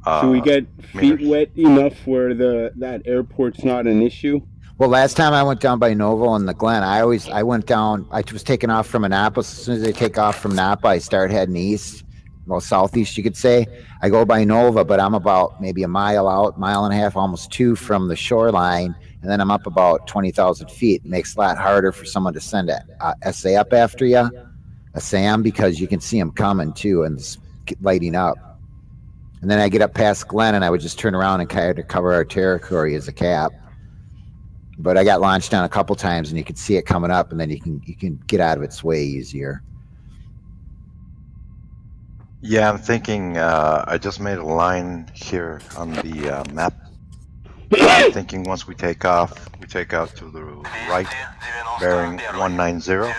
Should we get feet meters. wet enough where that airport's not an issue? Well, last time I went down by Novo and the Glen, I went down. I was taking off from Annapolis. As soon as I take off from Napa, I start heading east, well, southeast, you could say. I go by Nova, but I'm about maybe a mile out, mile and a half, almost 2 from the shoreline, and then I'm up about 20,000 feet. It makes it a lot harder for someone to send a SA up after you, a SAM, because you can see them coming too and it's lighting up. And then I get up past Glen, and I would just turn around and kind of cover our territory as a cap. But I got launched down a couple times, and you can see it coming up, and then you can get out of its way easier. Yeah, I'm thinking. I just made a line here on the map. I'm thinking once we take off, we take out to the right, bearing 190,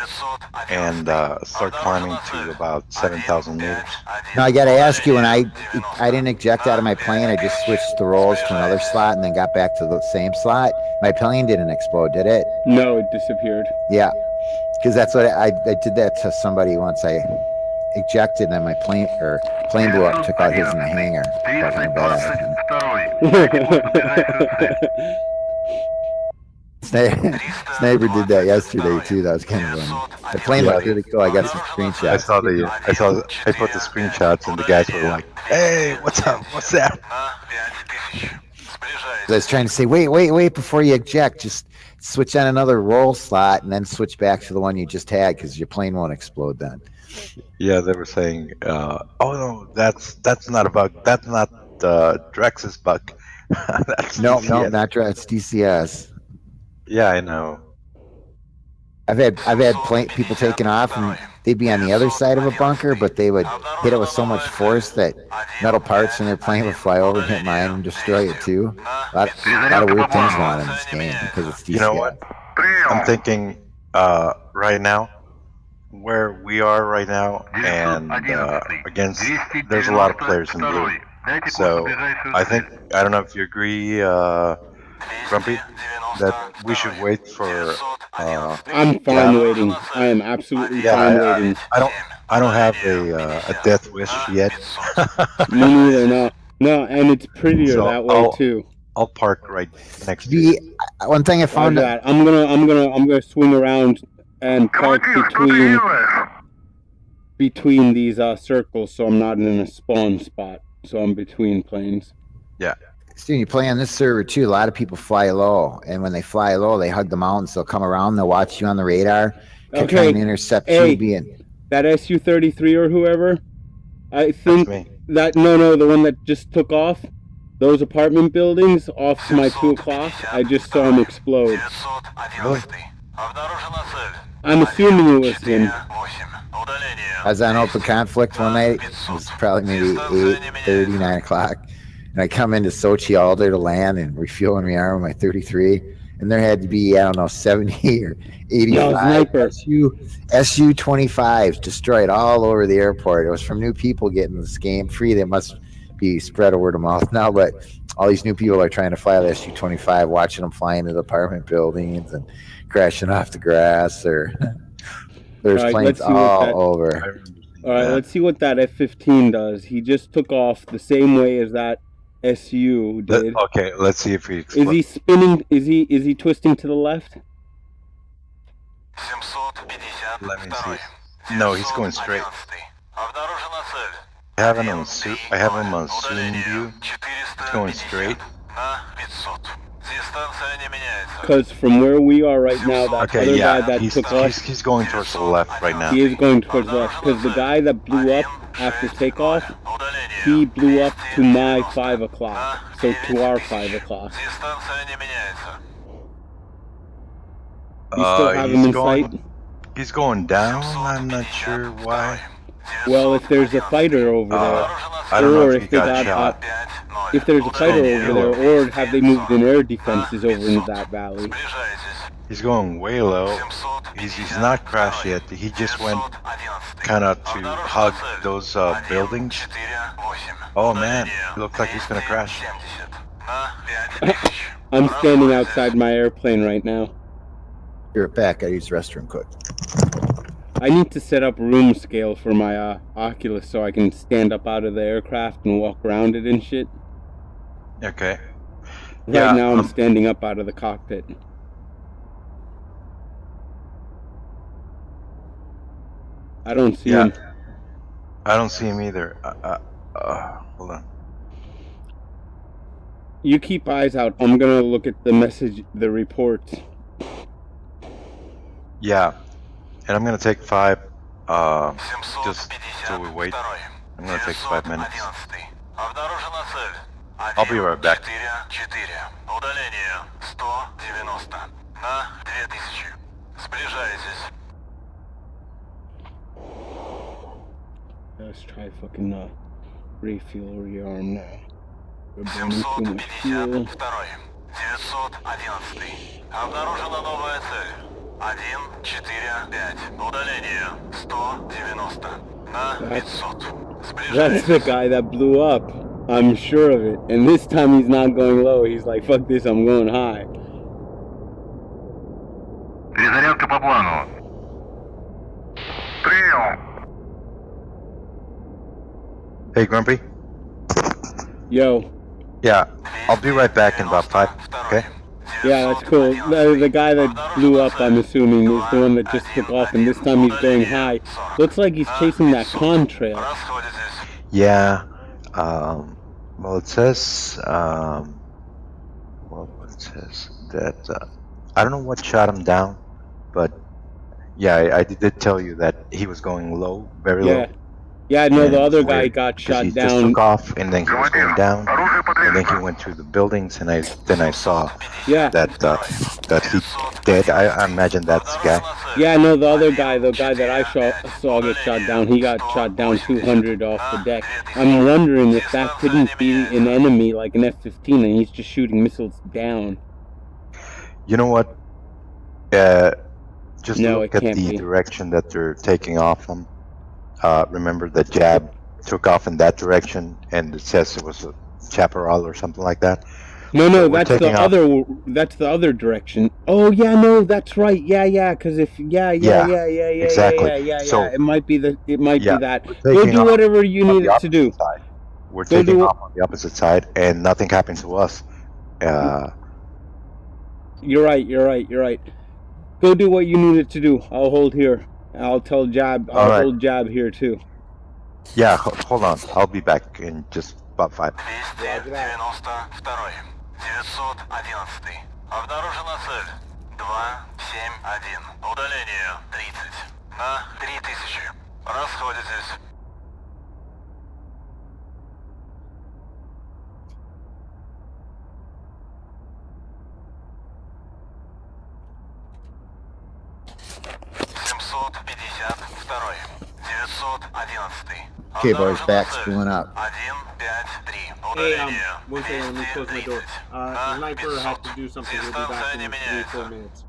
and start climbing to about 7,000 meters. Now I got to ask you, when I didn't eject out of my plane, I just switched the rolls to another slot and then got back to the same slot. My plane didn't explode, did it? No, it disappeared. Yeah, because that's what I did that to somebody once. I ejected and then my plane blew up, took out his in the hangar. Fucking bad. Sniper did that yesterday too. That was kind of fun. The plane looked really cool. I got some screenshots. I put the screenshots, and the guys were like, "Hey, what's up? What's that?" I was trying to say, wait, before you eject, just switch on another roll slot and then switch back to the one you just had, because your plane won't explode then. Yeah, they were saying, "Oh no, that's not a bug. That's not Drex's bug." That's No, DCS. not Drax. DCS. Yeah, I know. I've had people taking off and they'd be on the other side of a bunker, but they would hit it with so much force that metal parts in their plane would fly over and hit mine and destroy it too. A lot of weird things going on in this game because it's DCS. You know what? I'm thinking right now, where we are right now, and against, there's a lot of players in blue. So I don't know if you agree, Grumpy, that we should wait for. I'm fine waiting. I am absolutely fine waiting. I don't have a death wish yet. Me neither. No, and it's prettier So that way too. I'll park right next to you. One thing I found that I'm gonna swing around and park between these circles, so I'm not in a spawn spot. So I'm between planes. Yeah. Steve, you play on this server too. A lot of people fly low, and when they fly low, they hug the mountains. They'll come around. They'll watch you on the radar. Can try and intercept you. Being that Su-33 or whoever. I think that no, the one that just took off. Those apartment buildings off to my 2 o'clock. I just saw him explode. Really? I'm assuming it was him. I was on open conflict one night. It was probably maybe 8:30, 9 o'clock. And I come into Sochi all day to land and refuel and rearm my 33. And there had to be, I don't know, 70 or 85 Su-25s destroyed all over the airport. It was from new people getting this game free. They must be spread word of mouth now. But all these new people are trying to fly the SU-25, watching them fly into the apartment buildings and crashing off the grass. Or there's All right, planes let's see what that. all over. I remember seeing All right, that. let's see what that F-15 does. He just took off the same way as that SU did. Okay, let's see if he Is he explodes. spinning? Is he twisting to the left? 752. Let me see. No, he's going straight. 911. Обнаружена цель. I have him on zoom view. He's going straight. На 500. Дистанция не меняется. Because from where we are right now, that Okay, other yeah, guy that took off, he's going towards the left right now. he is going towards the left. Because the guy that blew up after takeoff, he blew up to my 5 o'clock. So to our 5 o'clock. Дистанция не меняется. You still have him in sight? He's going down. I'm not sure why. Well, if there's a fighter over there, I don't know or if he if they got got, shot. if there's a fighter over there, or have they moved in air defenses over into that valley? Приближайтесь. He's going way low. He's not crashed yet. He just went kind of to hug those buildings. 4-8. Oh man, it looks like he's gonna crash. 70. На 5000. I'm standing outside my airplane right now. You're back. I use the restroom quick. I need to set up room scale for my Oculus so I can stand up out of the aircraft and walk around it and shit. Okay. Right Yeah, now I'm standing up out of the cockpit. I don't see him. I don't see him either. Hold on. You keep eyes out. I'm gonna look at the message, the reports. Yeah, and I'm gonna take 5. Just till we wait. 752. I'm gonna take 5 minutes. 911. Обнаружена цель. I'll be right back. 4-4. Удаление 190. На 2000. Сближайтесь. Let's try fucking refuel rearm now. We're burning too much fuel. 752. 911. Обнаружена новая цель. 1-4-5. Удаление 190. На 500. That's the guy that blew up. I'm sure of it. And this time he's not going low. He's like, fuck this, I'm going high. Перезарядка по плану. Прием. Hey, Grumpy. Yo. Yeah, I'll be right back in about 5. Okay. Yeah, that's cool. The guy that blew up, I'm assuming, is the one that just took off, and this time he's going high. Looks like he's chasing that contrail. Расходитесь. Yeah. Well, it says. It says that I don't know what shot him down, but yeah, I did tell you that he was going low, very low. Yeah, no, the And other it's guy weird, got 'cause shot he just down. took off, and then he was going down, Оружие and then he потребно. went to the buildings, and then I saw Yeah, that he dead. I imagine that's the guy. yeah, no, the other guy, the guy that I saw get shot down, he got shot down 200 off the deck. I'm wondering if that couldn't be an enemy like an F-15 and he's just shooting missiles down. You know what? Just No, look it at can't the be. direction that they're taking off from. Remember the jab took off in that direction, and it says it was a chaparral or something like that. No, We're that's the taking off. other. That's the other direction. Oh yeah, no, that's right. Yeah. Because if yeah, exactly. yeah. So- It might be the. It might Yeah, be that. we're Go taking do off whatever you on the needed to do. opposite side. We're Go taking do off on the opposite side, and nothing happened to us. You're right. Go do what you needed to do. I'll hold here. I'll tell Jab. I'll Alright. hold Jab here too. Yeah, hold on. I'll be back in just about 5. 292. 911. Обнаружена цель. 271. Удаление 30. На 3000. Расходитесь. Okay, boys, back's spooling up. 153. Hey, Удаление one second, let me close my door. 230. Sniper had to do something. He'll be back Дистанция in не 3-4 меняется. minutes.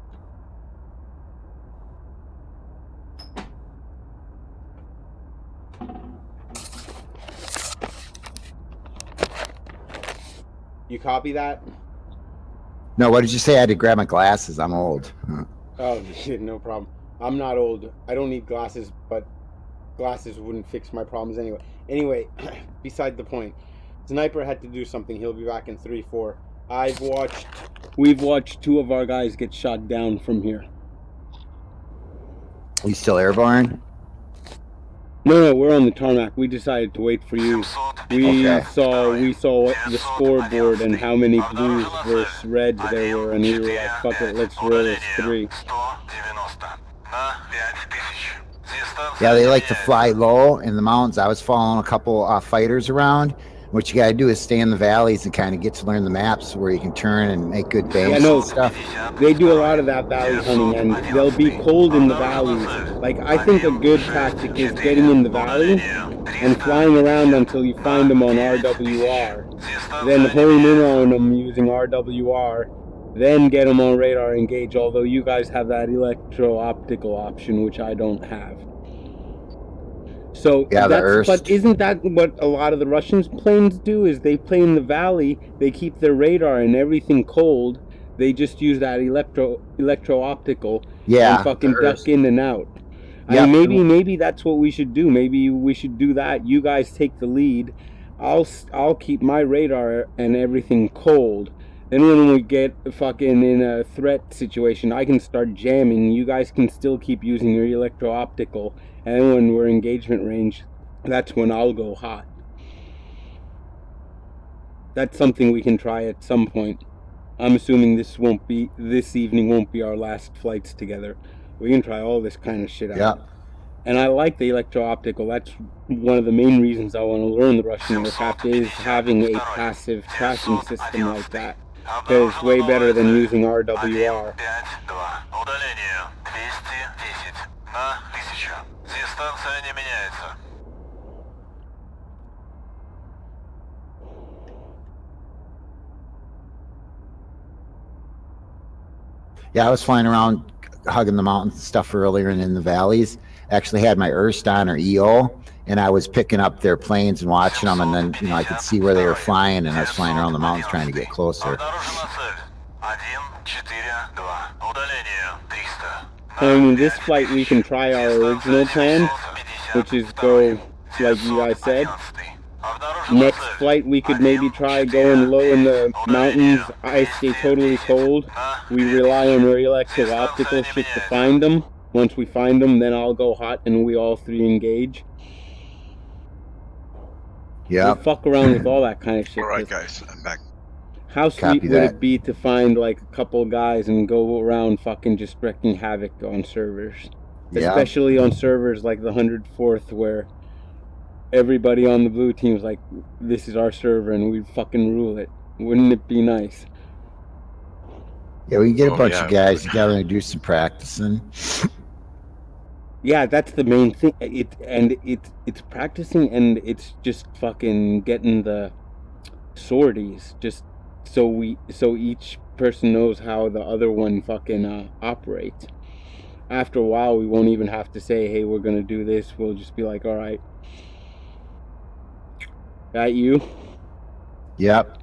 You copy that? No, what did you say? I had to grab my glasses. I'm old. Oh, shit, no problem. I'm not old. I don't need glasses, but glasses wouldn't fix my problems anyway. Anyway, beside the point. Sniper had to do something. He'll be back in 3-4. We've watched 2 of our guys get shot down from here. You still airborne? No, we're on the tarmac. We decided to wait for you. We Okay. saw the scoreboard and how many blues versus reds there were, and we were like, fuck it, let's roll this 3. Yeah, they like to fly low in the mountains. I was following a couple fighters around. What you got to do is stay in the valleys and kind of get to learn the maps where you can turn and make good banks and stuff. They do a lot of that valley hunting, and they'll be cold in the valleys. Like, I think a good tactic is getting in the valley and flying around until you find them on RWR. Then hone in on them using RWR. Then get them on radar engage, although you guys have that electro-optical option, which I don't have. So, yeah, but isn't that what a lot of the Russian planes do? Is they play in the valley, they keep their radar and everything cold, they just use that electro-optical and fucking duck in and out. Yep. I mean, maybe that's what we should do. Maybe we should do that. You guys take the lead. I'll keep my radar and everything cold. Then when we get fucking in a threat situation, I can start jamming. You guys can still keep using your electro-optical. And when we're engagement range, that's when I'll go hot. That's something we can try at some point. I'm assuming this evening won't be our last flights together. We can try all this kind of shit out. Yeah. And I like the electro-optical. That's one of the main reasons I want to learn the Russian aircraft, is having a passive tracking system like that. Because it's way better than using RWR. Yeah, I was flying around hugging the mountains and stuff earlier and in the valleys. Actually had my ERST on, or EO, and I was picking up their planes and watching them, and then I could see where they were flying, and I was flying around the mountains trying to get closer. And in this flight we can try our original plan, which is go, like you guys said. Next flight we could maybe try going low in the mountains. I stay totally cold. We rely on our electro-optical shit to find them. Once we find them, then I'll go hot and we all 3 engage. Yeah. We'll fuck around with all that kind of shit. Alright guys, I'm back. How sweet would it be to find like a couple guys and go around fucking just wrecking havoc on servers? Yeah. Especially on servers like the 104th, where everybody on the blue team is like, this is our server and we fucking rule it. Wouldn't it be nice? Yeah, we can get a bunch of guys together and do some practicing. Yeah, that's the main thing. It's practicing, and it's just fucking getting the sorties, just so each person knows how the other one fucking operates. After a while, we won't even have to say, hey, we're gonna do this. We'll just be like, all right. That you? Yep.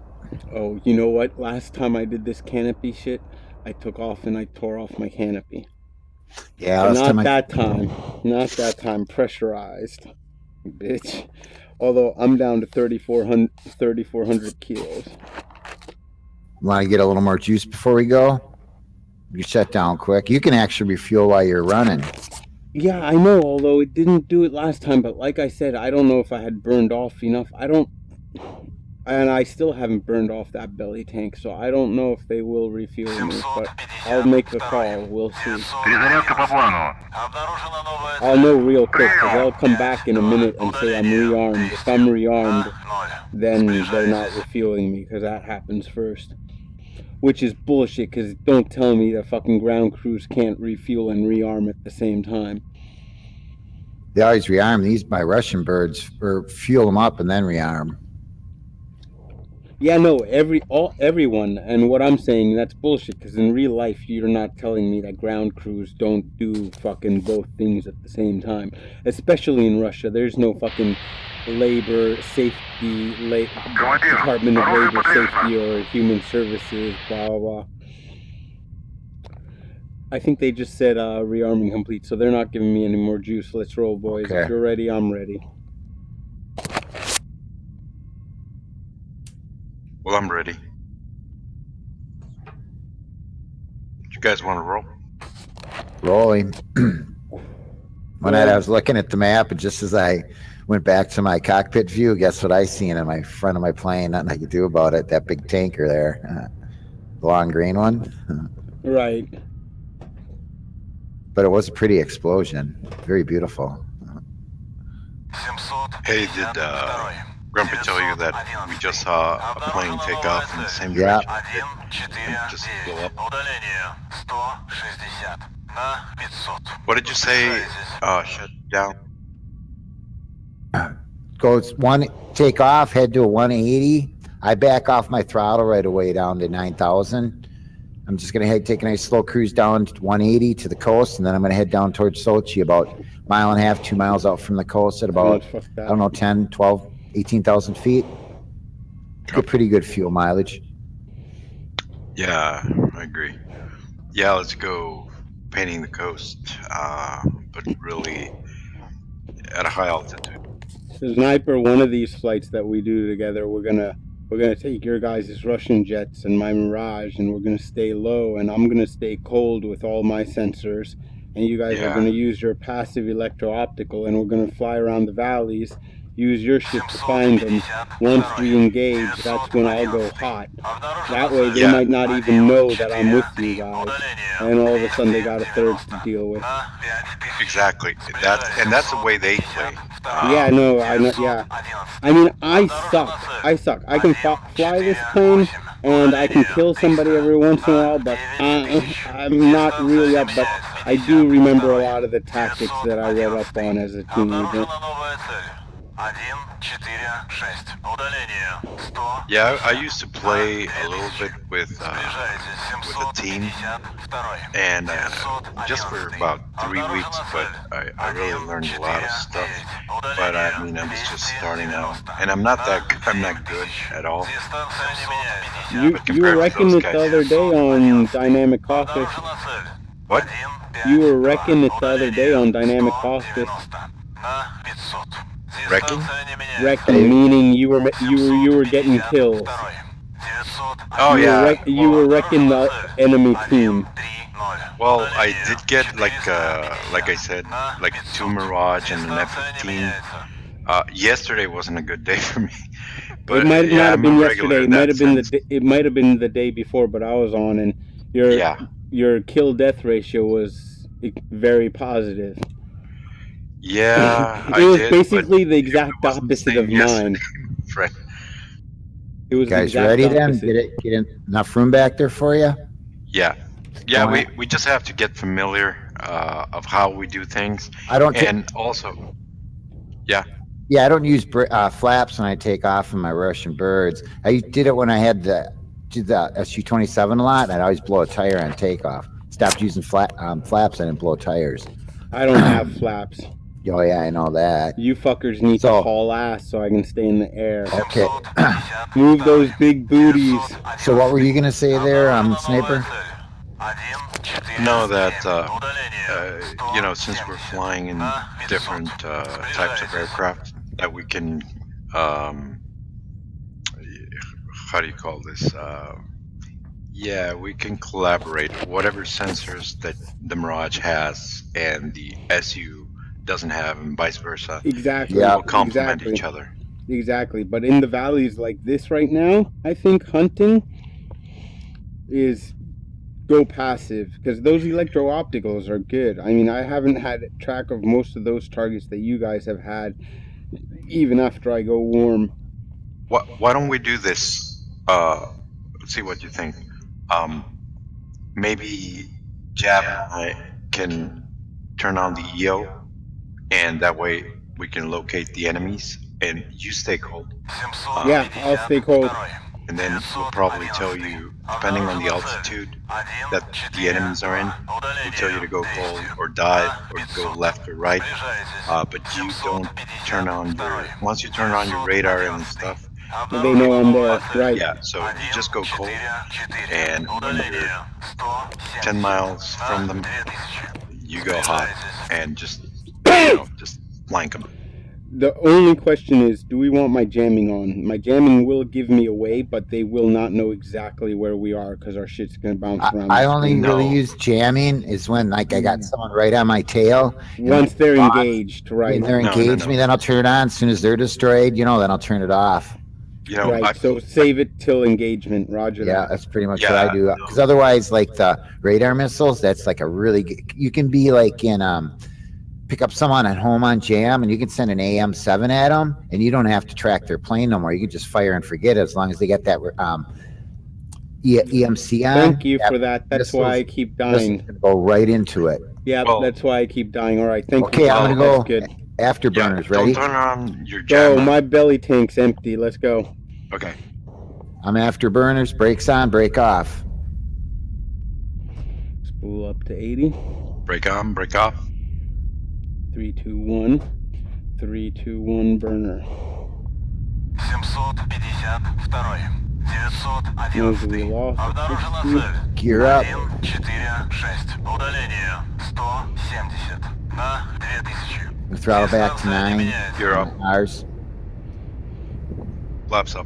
Oh, you know what? Last time I did this canopy shit, I took off and I tore off my canopy. Yeah, not that time. Pressurized, bitch. Although I'm down to 3,400 kilos. Want to get a little more juice before we go? You shut down quick. You can actually refuel while you're running. Yeah, I know, although it didn't do it last time, but like I said, I don't know if I had burned off enough. And I still haven't burned off that belly tank, so I don't know if they will refuel me, but I'll make the call, we'll see. I'll know real quick, because they'll come back in a minute and say I'm rearmed. If I'm rearmed, then they're not refueling me, because that happens first. Which is bullshit, because don't tell me that fucking ground crews can't refuel and rearm at the same time. They always rearm these by Russian birds, or fuel them up and then rearm. Yeah, no, everyone, and what I'm saying, that's bullshit, because in real life, you're not telling me that ground crews don't do fucking both things at the same time. Especially in Russia, there's no fucking labor safety, Department of Labor Safety or Human Services, blah, blah, blah. I think they just said rearming complete, so they're not giving me any more juice. Let's roll, boys. Okay. If you're ready, I'm ready. Well, I'm ready. You guys want to roll? Rolling. One night I was looking at the map, and just as I went back to my cockpit view, guess what I seen in my front of my plane? Nothing I could do about it. That big tanker there, the long green one. Right. But it was a pretty explosion. Very beautiful. Hey, did Grandpa tell you that we just saw a plane take off in the same Yeah. direction and just blow up? What did you say? Shut down. Goes one take off, head to a 180. I back off my throttle right away down to 9,000. I'm just gonna take a nice slow cruise down to 180 to the coast, and then I'm gonna head down towards Sochi, about a mile and a half, 2 miles out from the coast, at about Fuck that. I don't know 10, 12, 18,000 feet. Get pretty good fuel mileage. Yeah, I agree. Yeah, let's go painting the coast, but really at a high altitude. So Sniper, one of these flights that we do together, we're gonna take your guys' Russian jets and my Mirage, and we're gonna stay low, and I'm gonna stay cold with all my sensors, and you guys are gonna use your passive electro-optical, and we're gonna fly around the valleys, use your ship to find them. Once we engage, that's when I'll go hot. That way they might not even know that I'm with you guys, and all of a sudden they got a third to deal with. Exactly. That's the way they play. Yeah, no, I know. Yeah, I mean, I suck. I can fly this plane, and I can kill somebody every once in a while, but I'm not really up. But I do remember a lot of the tactics that I read up on as a teenager. Yeah, I used to play a little bit with a team, and just for about 3 weeks, but I really learned a lot of stuff. But I mean, I'm just starting out, and I'm not good at all. You were wrecking it the other day on Dynamic Caucus. What? You were wrecking it the other day on Dynamic Caucus. Wrecking? Wrecking, meaning you were getting kills. Oh yeah. You were wrecking the enemy team. Well, I did get like I said, like 2 Mirage and an F-15. Yesterday wasn't a good day for me. But it might not have been yesterday. It might have been the day before. But I was on, and your kill death ratio was very positive. Yeah, it was basically the exact opposite of mine. Right. It was guys ready then? Get enough room back there for you? Yeah. We just have to get familiar of how we do things. I don't. And also, yeah. Yeah, I don't use flaps when I take off in my Russian birds. I did it when I had the SU-27 a lot, and I'd always blow a tire on takeoff. Stopped using flaps, I didn't blow tires. I don't have flaps. Oh yeah, I know that. You fuckers need to haul ass so I can stay in the air. Okay. Move those big booties. So what were you gonna say there, Sniper? No, that since we're flying in different types of aircraft, that we can how do you call this? We can collaborate. Whatever sensors that the Mirage has and the SU doesn't have, and vice versa. Exactly. We'll complement each other. Exactly. But in the valleys like this right now, I think hunting is go passive, because those electro-opticals are good. I mean, I haven't had track of most of those targets that you guys have had, even after I go warm. Why don't we do this? See what you think. Maybe Jab and I can turn on the EO, and that way we can locate the enemies, and you stay cold. Yeah, I'll stay cold. and then we'll probably tell you, depending on the altitude that the enemies are in, we'll tell you to go cold or dive or go left or right. But you don't turn on your, once you turn on your radar and stuff, They know I'm there, right? yeah, so you just go cold, and when you're 10 miles from them, you go hot and just, just flank them. The only question is, do we want my jamming on? My jamming will give me away, but they will not know exactly where we are because our shit's gonna bounce around. I only No. really use jamming is when like I got someone right on my tail. Once they're engaged, right? When they're No, engaged no. me, then I'll turn it on. As soon as they're destroyed, then I'll turn it off. Right. So save it till engagement. Roger Yeah, that. that's pretty much Yeah. what I do. Because otherwise, like the radar missiles, that's like a really good, you can be like in pick up someone at home on jam, and you can send an AM-7 at them, and you don't have to track their plane no more. You can just fire and forget it as long as they get that EMC on. Thank you for that. That's why I keep dying. Go right into it. Yeah, Well- that's why I keep dying. All right, thank you. Okay, I'm gonna That's go good. afterburners. Don't Ready? turn on your Go. jammer. My belly tank's empty. Let's go. Okay. I'm afterburners. Brakes on, brake off. Spool up to 80. Break on, break off. 3, 2, 1. 3, 2, 1. Burner. 752. Nose 911. wheel off. Обнаружена 60. цель. Gear up. 146. Удаление 170. На 2000. Throttle back to 9. You're up. Ours. Flaps up.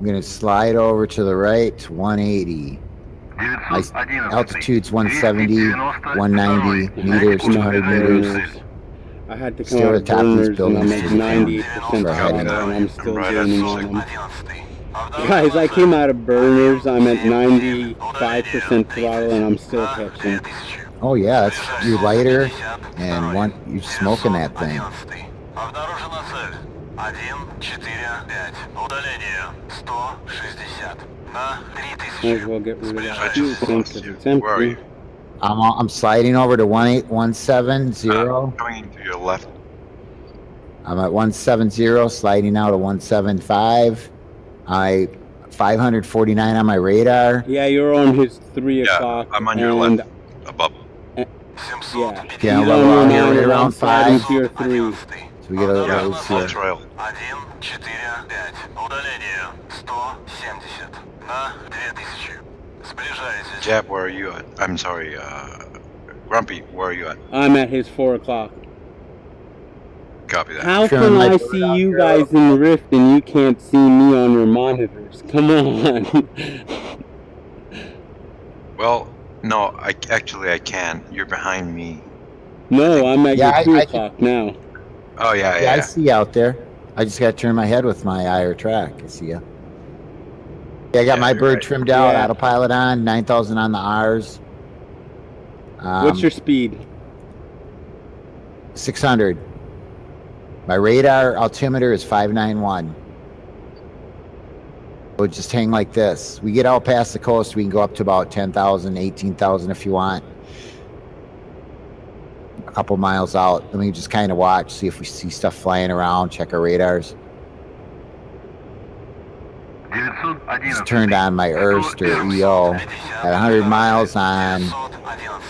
I'm gonna slide over to the right to 180. My 911. altitude's 170, 190 meters, Come on, 200 meters. burners. I had to come Still out of atop these burners and I'm buildings at to the 98% Right. throttle and I'm still Right. gaining on them. 11. Guys, I came out of burners. I'm at 95% throttle and I'm still catching. Oh yeah, that's you're lighter and you're smoking that thing. Обнаружена цель. 145. Удаление 160. На Might as 3000. well get rid of that I fuel just tank lost because you. it's Where are empty. you? I'm sliding over to 170. Coming to your left. I'm at 170, sliding out to 175. I 549 on my radar. Yeah, you're on his 3 Yeah, o'clock. I'm on your and, left. Above. Yeah, Yeah, he's well, on around your here, 9 right and I'm around sliding 5. to your 3. So we get a Yeah, little full here. trail. 145. Удаление 170. На 2000. Сближайтесь. Jab, where are you at? I'm sorry, Grumpy, where are you at? I'm at his 4 o'clock. Copy that. How Sure, can my I bird see out you here. guys in the Rift and you can't see me on your monitors? Come on. Well, no, I can. You're behind me. No, I'm at Yeah, your 2 I o'clock now. Oh, Yeah, I yeah. see you out there. I just got to turn my head with my IR track. I see you. Yeah, I got Yeah, my you're bird right. trimmed out, Yeah. autopilot on, 9,000 on the R's. What's your speed? 600. My radar altimeter is 591. So just hang like this. We get out past the coast, we can go up to about 10,000, 18,000 if you want. A couple miles out. Then we just kind of watch, see if we see stuff flying around, check our radars. Just turned on my ERST or EO at 100 miles on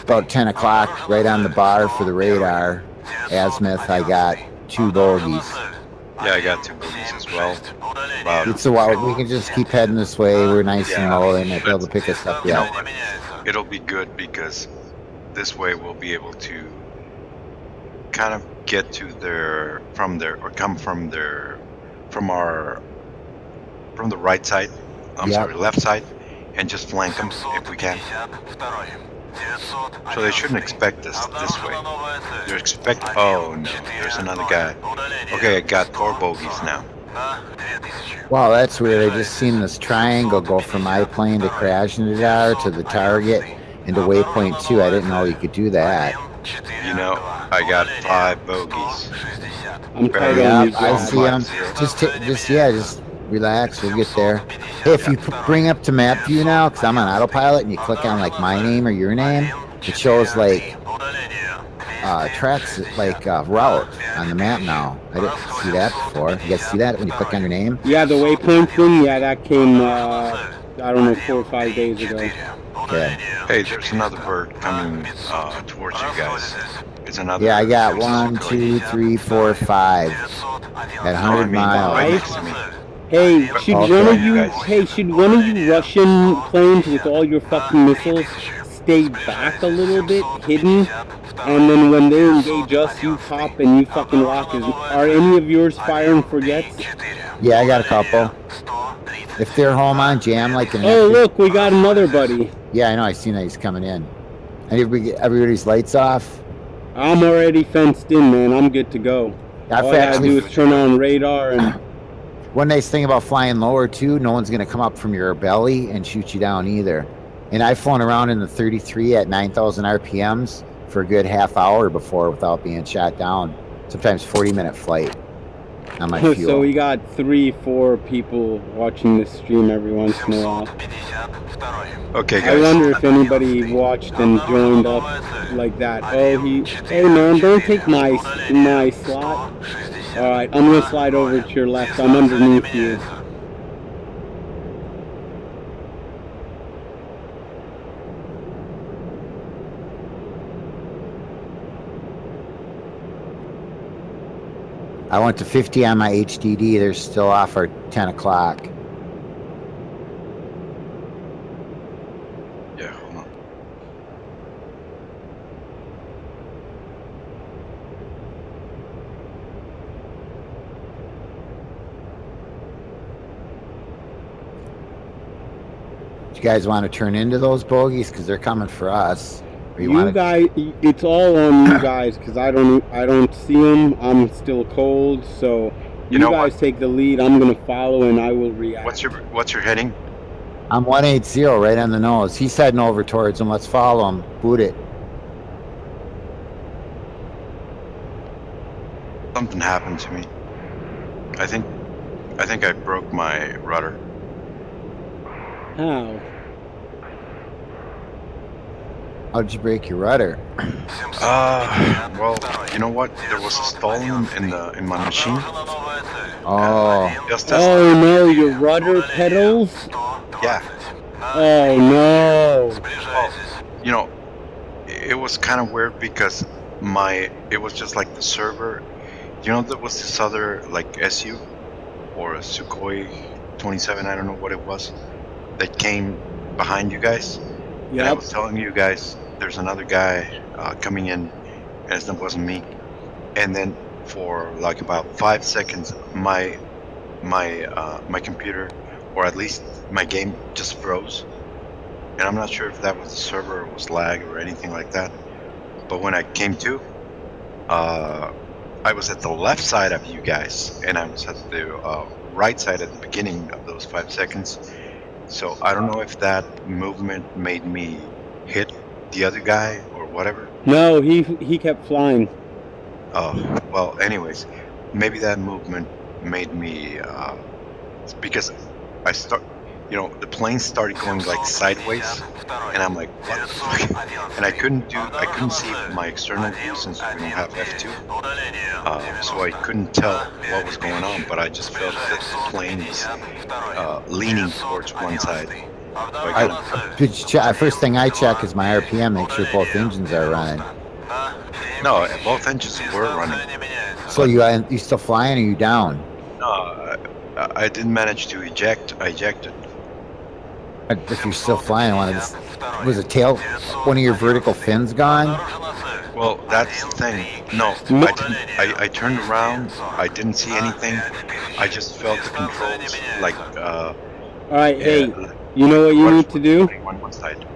about 10 o'clock, right on the bar for the radar. Azimuth, I got 2 bogeys. Yeah, I got 2 bogeys as well. About, It's a while. We can just keep heading this way. We're nice and Yeah. low. They might be able to pick us up. Yeah. it'll be good because this way we'll be able to kind of get to from the right side. Yeah. Left side, and just flank them if we can. So they shouldn't expect us this way. They expect. Oh no, there's another guy. Okay, I got 4 bogeys now. Wow, that's weird. I just seen this triangle go from my plane to crash into there to the target into waypoint 2. I didn't know you could do that. You know, I got 5 bogeys. I'm tired Yeah, of you I guys. see them. Just relax. We'll get there. Hey, if you bring up to map view now, because I'm on autopilot, and you click on like my name or your name, it shows like tracks like route on the map now. I didn't see that before. You guys see that when you click on your name? Yeah, the waypoint thing. Yeah, that came. I don't know, 4 or 5 days ago. Okay. Hey, there's another bird coming towards you guys. It's another. Yeah, I got 1, 2, 3, 4, 5 at 100 miles. Right next to me. Hey, should Okay. one of you? Hey, should one of you Russian planes with all your fucking missiles stay back a little bit, hidden, and then when they engage us, you pop and you fucking lock? Are any of yours firing frigates? Yeah, I got a couple. If they're home on jam, like an Oh, look, we got another buddy. Yeah, I know. I seen that he's coming in. And everybody's lights off. I'm already fenced in, man. I'm good to go. All I gotta do is turn on radar and. One nice thing about flying lower too, no one's gonna come up from your belly and shoot you down either. And I've flown around in the 33 at 9,000 RPMs for a good half hour before without being shot down. Sometimes 40-minute flight on my fuel. So we got 3-4 people watching this stream every once in a while. Okay, guys. I wonder if anybody watched and joined up like that. Oh, hey man, don't take my slot. All right, I'm gonna slide over to your left. I'm underneath you. I went to 50 on my HDD. They're still off our 10 o'clock. Yeah, hold on. Do you guys want to turn into those bogeys? Because they're coming for us. You guys, it's all on you guys because I don't see them. I'm still cold, so you guys take the lead. I'm gonna follow and I will react. What's your heading? I'm 180 right on the nose. He's heading over towards him. Let's follow him. Boot it. Something happened to me. I think I broke my rudder. How? How did you break your rudder? Well, you know what? There was a stall in my machine. Oh. Oh no, your rudder pedals? Yeah. Oh no. You know, it was kind of weird because it was just like the server. You know, there was this other like SU or a Sukhoi 27, I don't know what it was, that came behind you guys. Yep. And I was telling you guys, there's another guy coming in, and it wasn't me. And then for like about 5 seconds, my computer, or at least my game, just froze. And I'm not sure if that was the server or was lag or anything like that. But when I came to, I was at the left side of you guys, and I was at the right side at the beginning of those 5 seconds. So I don't know if that movement made me hit the other guy or whatever. No, he kept flying. Oh, well, anyways, maybe that movement made me, because the plane started going like sideways, and I'm like, what the fuck? And I couldn't see my external view since we don't have F2, so I couldn't tell what was going on, but I just felt that the plane was leaning towards one side. First thing I check is my RPM, make sure both engines are running. No, both engines were running. So you still flying, or you down? No, I didn't manage to eject. I ejected. If you're still flying, was the tail, one of your vertical fins gone? Well, that's the thing. No, I didn't. I turned around. I didn't see anything. I just felt the controls like. All right, hey, you know what you need to do? On one side.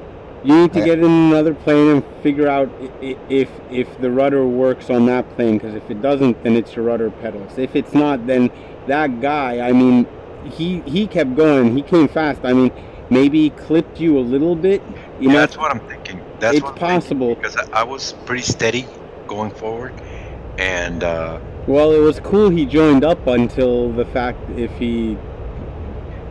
You need to get in another plane and figure out if the rudder works on that plane. Because if it doesn't, then it's your rudder pedals. If it's not, then that guy. I mean, he kept going. He came fast. I mean, maybe he clipped you a little bit. You know, that's what I'm thinking. That's it's possible because I was pretty steady going forward, and well, it was cool he joined up until the fact if he.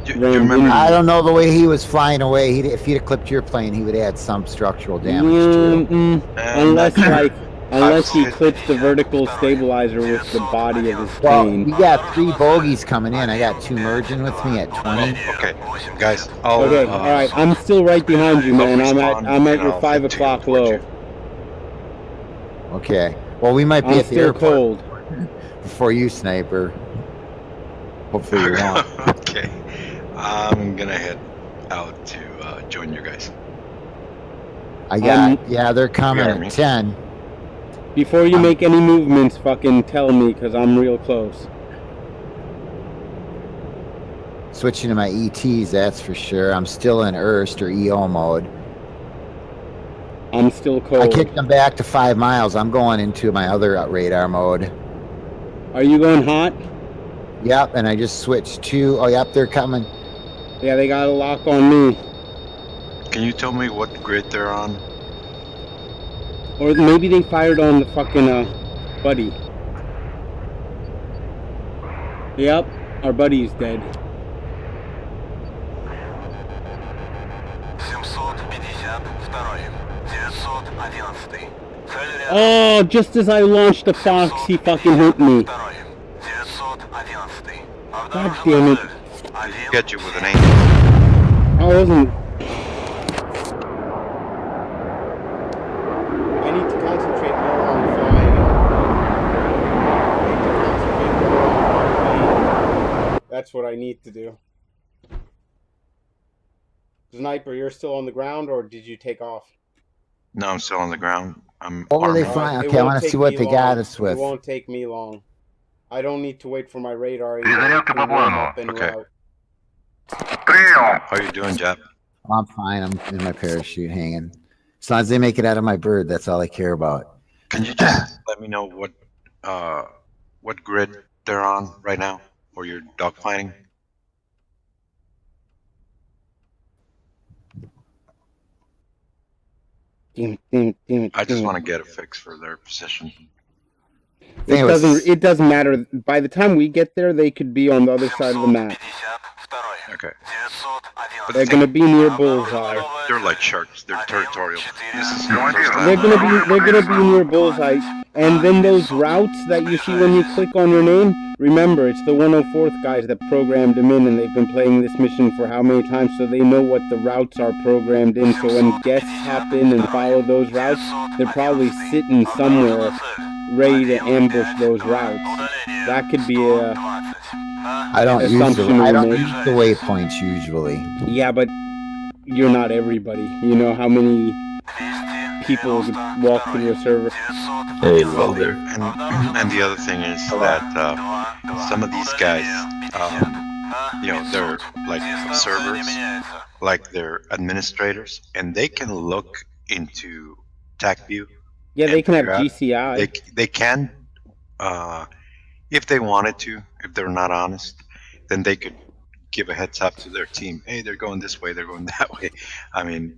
You remember? I don't know the way he was flying away. If he'd have clipped your plane, he would have had some structural damage to it. Unless like Unless he clips the vertical stabilizer with the body of his Well, plane. we got 3 bogeys coming in. I got 2 merging with me at 20. Okay, guys, I'll, Okay, alright, I'm still right behind you, man. I'll I'm at respond your and 5 I'll head o'clock towards low. you. Okay. Well, we might be I'm at the still airport cold. before you, Sniper. Hopefully you won't. Okay, I'm gonna head out to join you guys. I got, yeah, they're coming Yeah, at me. 10. Before you make any movements, fucking tell me, because I'm real close. Switching to my ETs, that's for sure. I'm still in ERST or EO mode. I'm still cold. I kicked them back to 5 miles. I'm going into my other radar mode. Are you going hot? Yep, and I just switched to, oh, yep, they're coming. Yeah, they got a lock on me. Can you tell me what grid they're on? Or maybe they fired on the fucking, buddy. Yep, our buddy's dead. 911. Oh, just as I launched the Fox, he fucking hit me. God damn it. Get you with an aim. I wasn't... I need to concentrate more on flying. That's what I need to do. Sniper, you're still on the ground, or did you take off? No, I'm still on the ground. I'm What were they armored. flying? It Okay, I won't want to take see what me they got long. us with. It won't take me long. I don't need to wait for my radar. Перезарядка по плану. Okay. Route. Прием! How you doing, Jap? I'm fine. I'm in my parachute hanging. As long as they make it out of my bird, that's all I care about. Can you just let me know what grid they're on right now for your dogfighting? Damn it. I just want to get a fix for their position. It doesn't matter. By the time we get there, they could be on the other side of the map. Okay. They're gonna be near Bullseye. They're like sharks. They're territorial. This is the first They're time. gonna be near Bullseye. And then those routes that you see when you click on your name, remember it's the 104th guys that programmed them in, and they've been playing this mission for how many times, so they know what the routes are programmed in. So when guests hop in and follow those routes, they're probably sitting somewhere ready to ambush those routes. That could be a I don't use assumption we make. the waypoints usually. Yeah, but you're not everybody. You know how many people walk through a server. Hey, hello there. And the other thing is that some of these guys, they're like observers, like they're administrators, and they can look into TACView. Yeah, they and can have figure out- GCI. They can, if they wanted to. If they're not honest, then they could give a heads up to their team. Hey, they're going this way. They're going that way. I mean,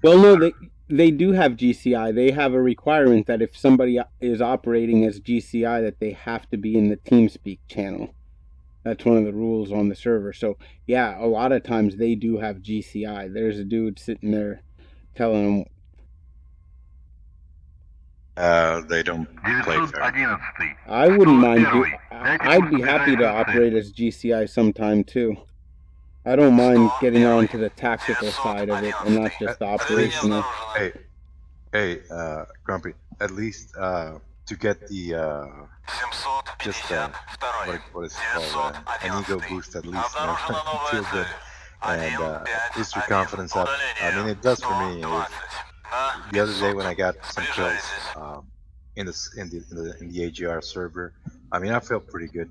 Well, no, they do have GCI. They have a requirement that if somebody is operating as GCI, that they have to be in the TeamSpeak channel. That's one of the rules on the server. So, yeah, a lot of times they do have GCI. There's a dude sitting there telling them... they don't play fair. 911. I wouldn't mind... I'd be happy to operate as GCI sometime, too. I don't mind getting onto the tactical side of it and not just the operational. Hey, Grumpy. At least to get the what is it called? An ego boost at least. You know, feel good and boost your confidence up. I mean, it does for me. The other day when I got some kills in the AGR server, I mean, I felt pretty good.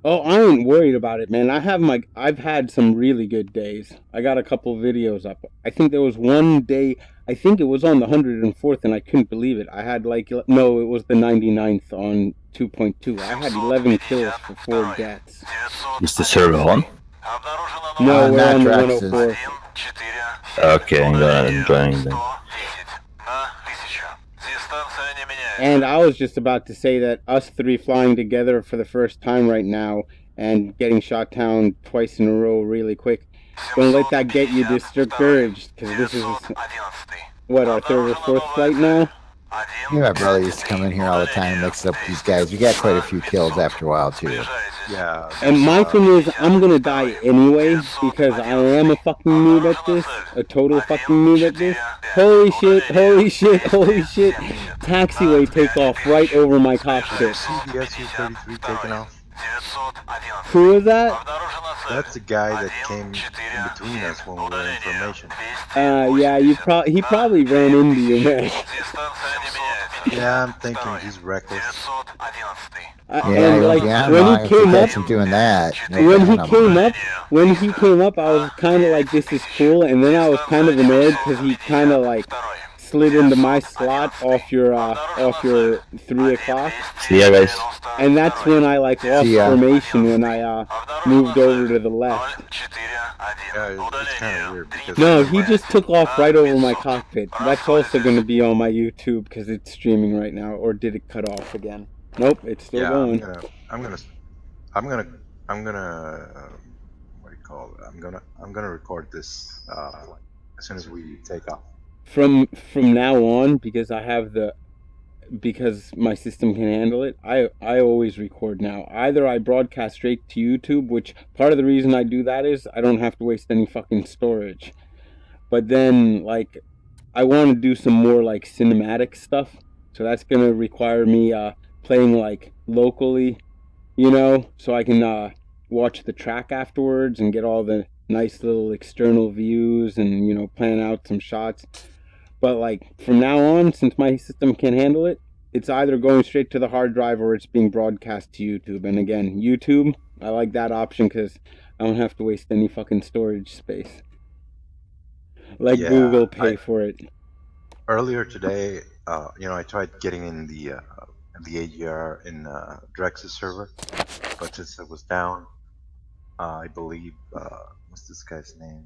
Oh, I ain't worried about it, man. I've had some really good days. I got a couple videos up. I think there was one day, I think it was on the 104th, and I couldn't believe it. I had no, it was the 99th on 2.2. I had 11 kills for 4 deaths. Is the server on? No, we're not on the Drax's. 104th. Okay, I'm gonna join them. And I was just about to say that us 3 flying together for the first time right now and getting shot down twice in a row really quick, don't let that get you discouraged, because this is, what, our 3rd or 4th flight now? Me and my brother used to come in here all the time and mix up these guys. We got quite a few kills after a while too. Yeah. And my thing is, I'm gonna die anyway because I am a fucking noob at this, a total fucking noob at this. Holy shit! Holy shit! Holy shit! Taxiway take off right over my cockpit. See the SU-33 taking off? Who was that? That's the guy that came in between us when we were in formation. Yeah, he probably ran into you, man. Yeah, I'm thinking he's reckless. And like when he came up, him doing that. when he came up, I was kind of like, this is cool, and then I was kind of annoyed because he kind of like slid into my slot off your 3 o'clock. See ya, guys. And that's when I like lost formation when I moved over to the left. Yeah, it's kind of weird because No, he just took off right over my cockpit. That's also going to be on my YouTube because it's streaming right now. Or did it cut off again? Nope, it's still going. I'm gonna what do you call it? I'm gonna record this as soon as we take off. From now on, because my system can handle it, I always record now. Either I broadcast straight to YouTube, which part of the reason I do that is I don't have to waste any fucking storage. But then, like, I want to do some more, like, cinematic stuff. So that's going to require me playing, like, locally, you know, so I can watch the track afterwards and get all the nice little external views and, you know, plan out some shots. But, like, from now on, since my system can handle it, it's either going straight to the hard drive or it's being broadcast to YouTube. And again, YouTube, I like that option because I don't have to waste any fucking storage space. Like Google pay for it. Earlier today, you know, I tried getting in the AGR in Drex's server, but since it was down, I believe, what's this guy's name?